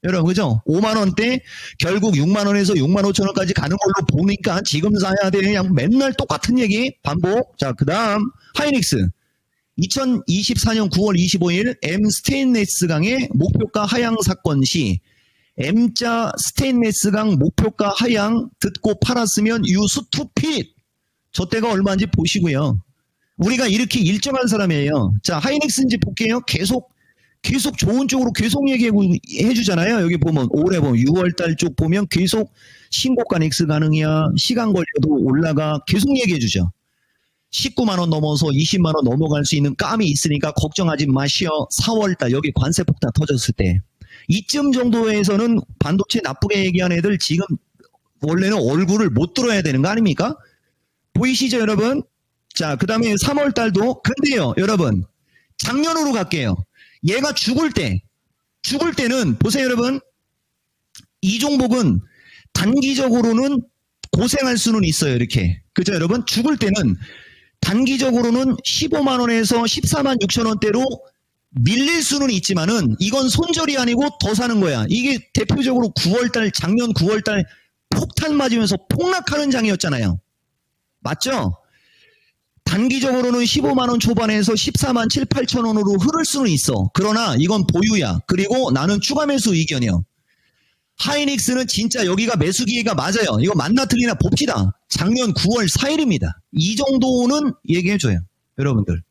[SPEAKER 1] 여러분, 그죠? 5만원대 결국 6만원에서 65,000원까지 가는 걸로 보니까 지금 사야 돼. 그냥 맨날 똑같은 얘기 반복. 자, 그 다음 하이닉스 2024년 9월 25일 M 스테인레스강의 목표가 하향 사건 시 M자 스테인레스강 목표가 하향 듣고 팔았으면 유스투핏. 저 때가 얼마인지 보시고요. 우리가 이렇게 일정한 사람이에요. 자, 하이닉스인지 볼게요. 계속 좋은 쪽으로 계속 얘기해 주잖아요. 여기 보면 올해 보면 6월달 쪽 보면 계속 신고가 닉스 가능이야. 시간 걸려도 올라가. 계속 얘기해 주죠. 19만 원 넘어서 20만 원 넘어갈 수 있는 감이 있으니까 걱정하지 마시오. 4월달 여기 관세 폭탄 터졌을 때 이쯤 정도에서는 반도체 나쁘게 얘기한 애들 지금 원래는 얼굴을 못 들어야 되는 거 아닙니까? 보이시죠, 여러분? 자, 그 다음에 3월달도 근데요, 여러분 작년으로 갈게요. 얘가 죽을 때는 보세요, 여러분. 이 종목은 단기적으로는 고생할 수는 있어요, 이렇게. 그죠, 여러분? 죽을 때는 단기적으로는 15만 원에서 14만 6천 원대로 밀릴 수는 있지만은 이건 손절이 아니고 더 사는 거야. 이게 대표적으로 9월달, 작년 9월달 폭탄 맞으면서 폭락하는 장이었잖아요. 맞죠? 단기적으로는 15만 원 초반에서 14만 7, 8천 원으로 흐를 수는 있어. 그러나 이건 보유야. 그리고 나는 추가 매수 의견이요. 하이닉스는 진짜 여기가 매수 기회가 맞아요. 이거 맞나 틀리나 봅시다. 작년 9월 4일입니다. 이 정도는 얘기해줘요. 여러분들.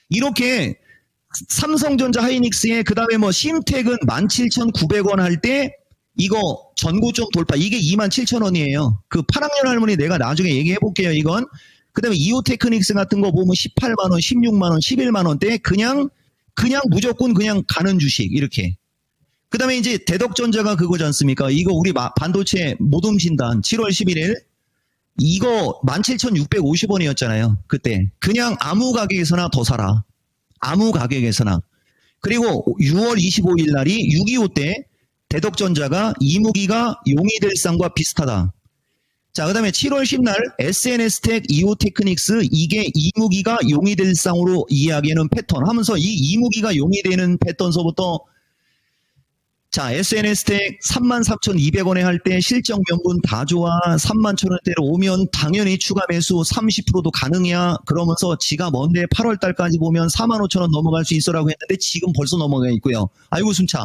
[SPEAKER 1] 이렇게 삼성전자 하이닉스에 그 다음에 뭐 심택은 17,900원 할 때 이거 전고점 돌파. 이게 27,000원이에요. 그 8학년 할머니 내가 나중에 얘기해 볼게요. 이건. 그 다음에 이오테크닉스 같은 거 보면 18만원, 16만원, 11만원대 그냥 무조건 그냥 가는 주식. 이렇게. 그 다음에 이제 대덕전자가 그거지 않습니까? 이거 우리 반도체 모둠진단 7월 11일. 이거 17,650원이었잖아요. 그때. 그냥 아무 가격에서나 더 사라. 아무 가격에서나. 그리고 6월 25일 날이 6.25 때 대덕전자가 이무기가 용의될상과 비슷하다. 자, 그 다음에 7월 10날 SNS텍 이오테크닉스 이게 이무기가 용의될상으로 이야기하는 패턴 하면서 이 이무기가 용의되는 패턴서부터 자, SNS텍 33,200원에 할 때 실적 명분 다 좋아 31,000원대로 오면 당연히 추가 매수 30%도 가능이야. 그러면서 지가 뭔데 8월 달까지 보면 45,000원 넘어갈 수 있어라고 했는데 지금 벌써 넘어가 있고요. 아이고 숨차.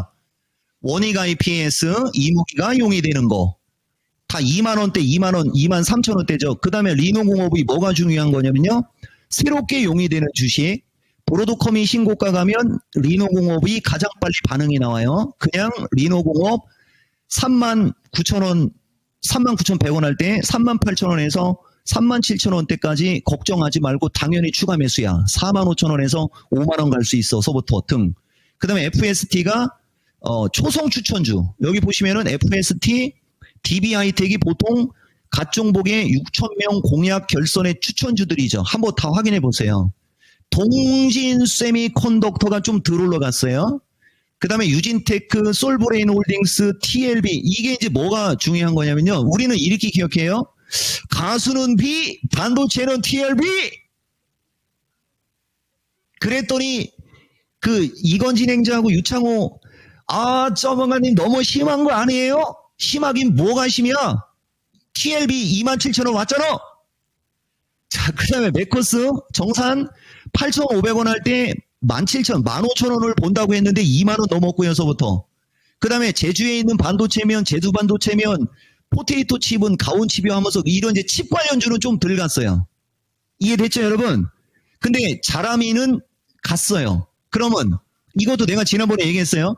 [SPEAKER 1] 원익 IPS 이무기가 용의되는 거. 다 2만원대, 2만원, 23,000원대죠. 그 다음에 리노공업이 뭐가 중요한 거냐면요. 새롭게 용의되는 주식. 브로드컴이 신고가 가면 리노공업이 가장 빨리 반응이 나와요. 그냥 리노공업 39,000원, 39,100원 할 때 38,000원에서 37,000원대까지 걱정하지 말고 당연히 추가 매수야. 45,000원에서 5만원 갈 수 있어서부터 등. 그 다음에 FST가 초성 추천주. 여기 보시면은 FST, DB하이텍이 보통 갓종복의 6,000명 공약 결선의 추천주들이죠. 한번 다 확인해 보세요. 동진 세미컨덕터가 좀 덜 올라갔어요. 그 다음에 유진테크, 솔브레인 홀딩스, TLB. 이게 이제 뭐가 중요한 거냐면요. 우리는 이렇게 기억해요. 가수는 B, 반도체는 TLB. 그랬더니 이건진 행자하고 유창호 저번가님 너무 심한 거 아니에요? 심하긴 뭐가 심이야? TLB 27,000원 왔잖아. 자, 그 다음에 메코스 정산 8,500원 할 때 17,000, 15,000원을 본다고 했는데 2만원 넘었고요서부터. 그 다음에 제주에 있는 반도체면, 제주 반도체면, 포테이토 칩은 가온칩이 하면서 이런 이제 칩 관련주는 좀 덜 갔어요. 이해됐죠, 여러분? 근데 자라미는 갔어요. 그러면 이것도 내가 지난번에 얘기했어요.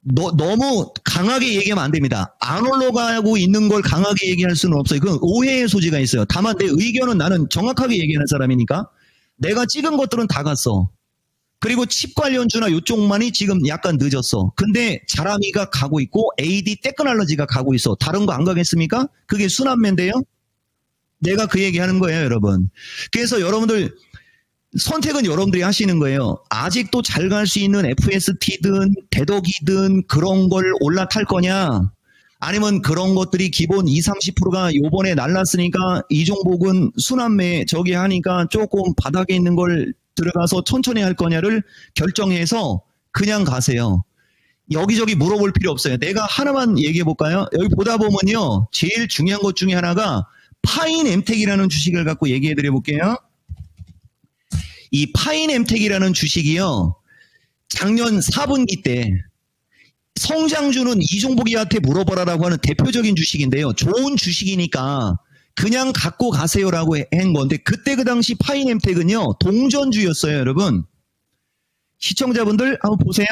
[SPEAKER 1] 너무 강하게 얘기하면 안 됩니다. 안 올라가고 있는 걸 강하게 얘기할 수는 없어요. 그건 오해의 소지가 있어요. 다만 내 의견은 나는 정확하게 얘기하는 사람이니까 내가 찍은 것들은 다 갔어. 그리고 칩 관련주나 이쪽만이 지금 약간 늦었어. 근데 자라미가 가고 있고 AD 테크놀로지가 가고 있어. 다른 거 안 가겠습니까? 그게 순환매인데요. 내가 그 얘기하는 거예요, 여러분. 그래서 여러분들 선택은 여러분들이 하시는 거예요. 아직도 잘 갈 수 있는 FST든 대덕이든 그런 걸 올라탈 거냐? 아니면 그런 것들이 기본 20, 30%가 요번에 날랐으니까 이 종목은 순환매 저기 하니까 조금 바닥에 있는 걸 들어가서 천천히 할 거냐를 결정해서 그냥 가세요. 여기저기 물어볼 필요 없어요. 내가 하나만 얘기해 볼까요? 여기 보다 보면요. 제일 중요한 것 중에 하나가 파인엠텍이라는 주식을 갖고 얘기해 드려 볼게요. 이 파인엠텍이라는 주식이요. 작년 4분기 때 성장주는 이종복이한테 물어보라라고 하는 대표적인 주식인데요. 좋은 주식이니까 그냥 갖고 가세요라고 한 건데 그때 그 당시 파인엠텍은요. 동전주였어요, 여러분. 시청자분들 한번 보세요.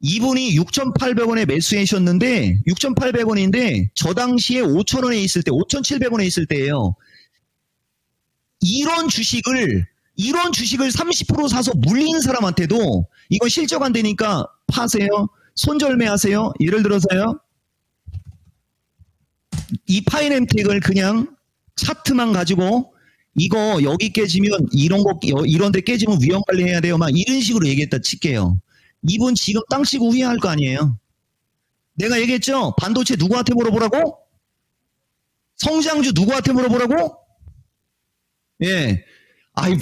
[SPEAKER 1] 이분이 6,800원에 매수하셨는데 6,800원인데 저 당시에 5,000원에 있을 때 5,700원에 있을 때예요. 이런 주식을 30% 사서 물린 사람한테도 이건 실적 안 되니까 파세요. 손절매 하세요. 예를 들어서요. 이 파인엠텍을 그냥 차트만 가지고 이거 여기 깨지면 이런 데 깨지면 위험 관리해야 돼요. 막 이런 식으로 얘기했다 칠게요. 이분 지금 땅 치고 후회할 거 아니에요. 내가 얘기했죠. 반도체 누구한테 물어보라고? 성장주 누구한테 물어보라고? 예.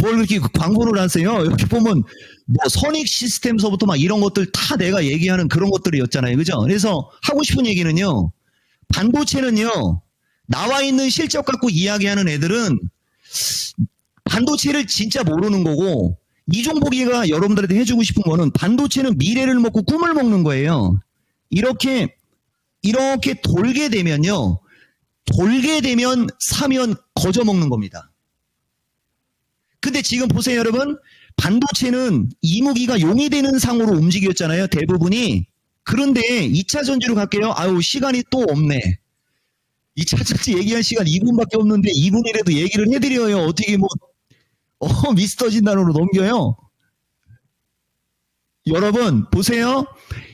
[SPEAKER 1] 뭘 이렇게 광고를 하세요? 이렇게 보면 뭐 선익 시스템서부터 막 이런 것들 다 내가 얘기하는 그런 것들이었잖아요. 그죠? 그래서 하고 싶은 얘기는요. 반도체는요. 나와 있는 실적 갖고 이야기하는 애들은 반도체를 진짜 모르는 거고 이종복이가 여러분들한테 해주고 싶은 거는 반도체는 미래를 먹고 꿈을 먹는 거예요. 이렇게 이렇게 돌게 되면요. 돌게 되면 사면 거저 먹는 겁니다. 근데 지금 보세요, 여러분. 반도체는 이무기가 용이 되는 상으로 움직였잖아요, 대부분이. 그런데 2차 전지로 갈게요. 아유, 시간이 또 없네. 2차 전지 얘기할 시간 2분밖에 없는데 2분이라도 얘기를 해드려요. 어떻게 뭐 미스터 진단으로 넘겨요. 여러분 보세요.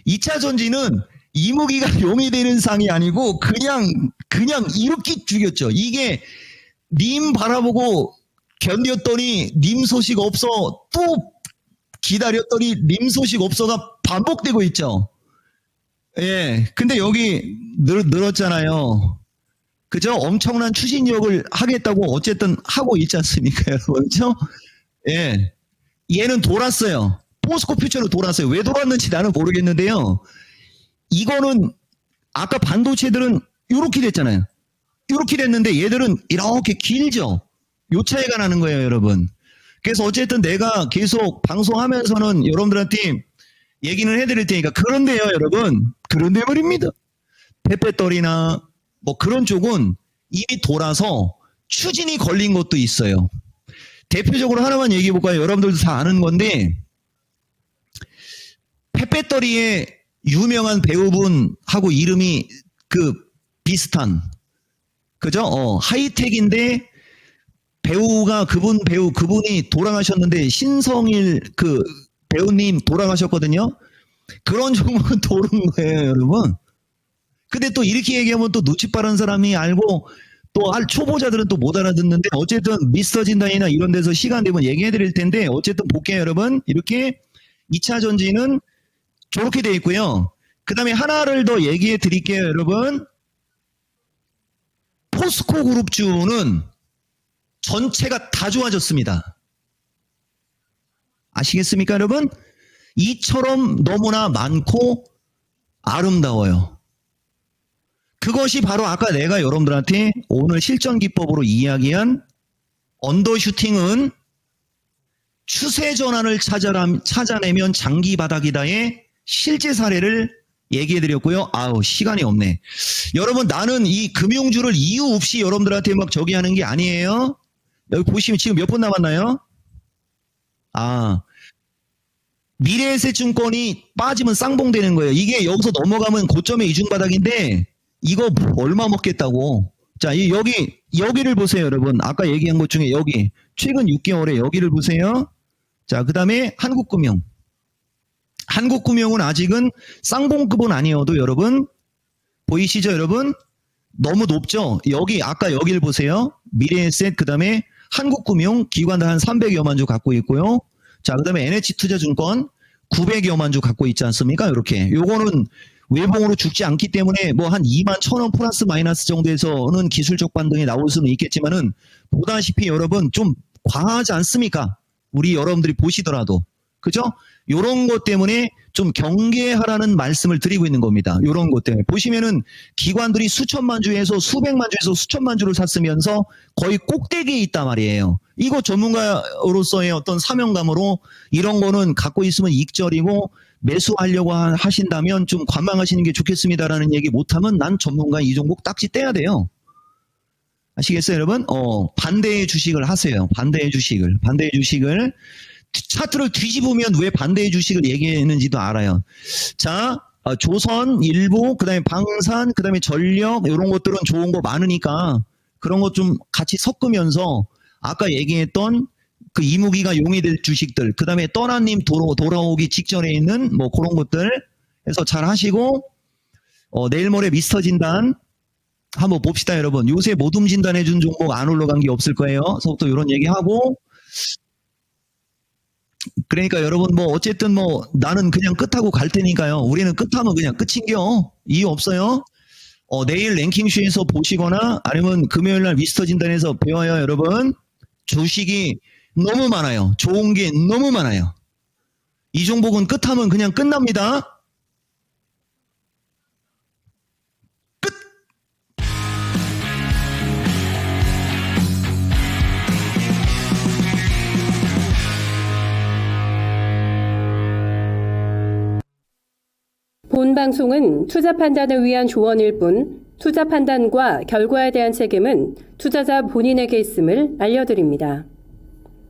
[SPEAKER 1] 2차 전지는 이무기가 용이 되는 상이 아니고 그냥 이렇게 죽였죠. 이게 님 바라보고 견뎠더니 님 소식 없어, 또 기다렸더니 님 소식 없어가 반복되고 있죠. 예, 근데 여기 늘었잖아요. 그죠? 엄청난 추진력을 하겠다고 어쨌든 하고 있지 않습니까, 여러분? 그죠? 예. 얘는 돌았어요. 포스코 퓨처로 돌았어요. 왜 돌았는지 나는 모르겠는데요. 이거는 아까 반도체들은 이렇게 됐잖아요. 이렇게 됐는데 얘들은 이렇게 길죠. 요 차이가 나는 거예요, 여러분. 그래서 어쨌든 내가 계속 방송하면서는 여러분들한테 얘기는 해드릴 테니까. 그런데요, 여러분. 그런데 말입니다. 페페떨이나 뭐 그런 쪽은 이미 돌아서 추진이 걸린 것도 있어요. 대표적으로 하나만 얘기해 볼까요? 여러분들도 다 아는 건데, 페페떨이의 유명한 배우분하고 이름이 비슷한, 그죠? 하이텍인데 그분이 돌아가셨는데 신성일 배우님 돌아가셨거든요. 그런 종목은 도는 거예요, 여러분. 근데 또 이렇게 얘기하면 또 눈치 빠른 사람이 알고 또 초보자들은 또 못 알아듣는데 어쨌든 미스터 진단이나 이런 데서 시간 되면 얘기해 드릴 텐데 어쨌든 볼게요, 여러분. 이렇게 2차 전지는 저렇게 돼 있고요. 그 다음에 하나를 더 얘기해 드릴게요, 여러분. 포스코 그룹주는 전체가 다 좋아졌습니다. 아시겠습니까, 여러분? 이처럼 너무나 많고 아름다워요. 그것이 바로 아까 내가 여러분들한테 오늘 실전 기법으로 이야기한 언더슈팅은 추세 전환을 찾아내면 장기 바닥이다의 실제 사례를 얘기해 드렸고요. 아우, 시간이 없네. 여러분, 나는 이 금융주를 이유 없이 여러분들한테 막 저기 하는 게 아니에요. 여기 보시면 지금 몇 분 남았나요? 미래에셋증권이 빠지면 쌍봉되는 거예요. 이게 여기서 넘어가면 고점의 이중바닥인데 이거 얼마 먹겠다고. 자, 여기를 보세요, 여러분. 아까 얘기한 것 중에 여기 최근 6개월에 여기를 보세요. 자, 그 다음에 한국금융. 한국금융은 아직은 쌍봉급은 아니어도 여러분 보이시죠, 여러분? 너무 높죠? 아까 여기를 보세요. 미래에셋, 그 다음에 한국금융 기관들 한 300여만 주 갖고 있고요. 자, 그 다음에 NH투자증권 900여만 주 갖고 있지 않습니까? 이렇게. 요거는 외봉으로 죽지 않기 때문에 뭐 한 2만 1,000원 플러스 마이너스 정도에서는 기술적 반등이 나올 수는 있겠지만은 보다시피 여러분 좀 과하지 않습니까? 우리 여러분들이 보시더라도. 그죠? 요런 것 때문에 좀 경계하라는 말씀을 드리고 있는 겁니다. 요런 것 때문에. 보시면은 기관들이 수천만 주에서 수백만 주에서 수천만 주를 샀으면서 거의 꼭대기에 있단 말이에요. 이거 전문가로서의 어떤 사명감으로 이런 거는 갖고 있으면 익절이고 매수하려고 하신다면 좀 관망하시는 게 좋겠습니다라는 얘기 못하면 난 전문가 이 종목 딱지 떼야 돼요. 아시겠어요, 여러분? 반대의 주식을 하세요. 반대의 주식을. 차트를 뒤집으면 왜 반대의 주식을 얘기했는지도 알아요. 자, 조선, 일부, 그 다음에 방산, 그 다음에 전력, 이런 것들은 좋은 거 많으니까 그런 것 좀 같이 섞으면서 아까 얘기했던 그 이무기가 용이 될 주식들, 그 다음에 떠나님 돌아오기 직전에 있는 뭐 그런 것들 해서 잘 하시고, 내일 모레 미스터 진단 한번 봅시다, 여러분. 요새 모둠 진단해준 종목 안 올라간 게 없을 거예요. 서부터 이런 얘기하고, 그러니까 여러분 뭐 어쨌든 뭐 나는 그냥 끝하고 갈 테니까요. 우리는 끝하면 그냥 끝인겨. 이유 없어요. 내일 랭킹쇼에서 보시거나 아니면 금요일날 미스터 진단에서 배워요, 여러분. 주식이 너무 많아요. 좋은 게 너무 많아요. 이 종목은 끝하면 그냥 끝납니다.
[SPEAKER 2] 본 방송은 투자 판단을 위한 조언일 뿐 투자 판단과 결과에 대한 책임은 투자자 본인에게 있음을 알려드립니다.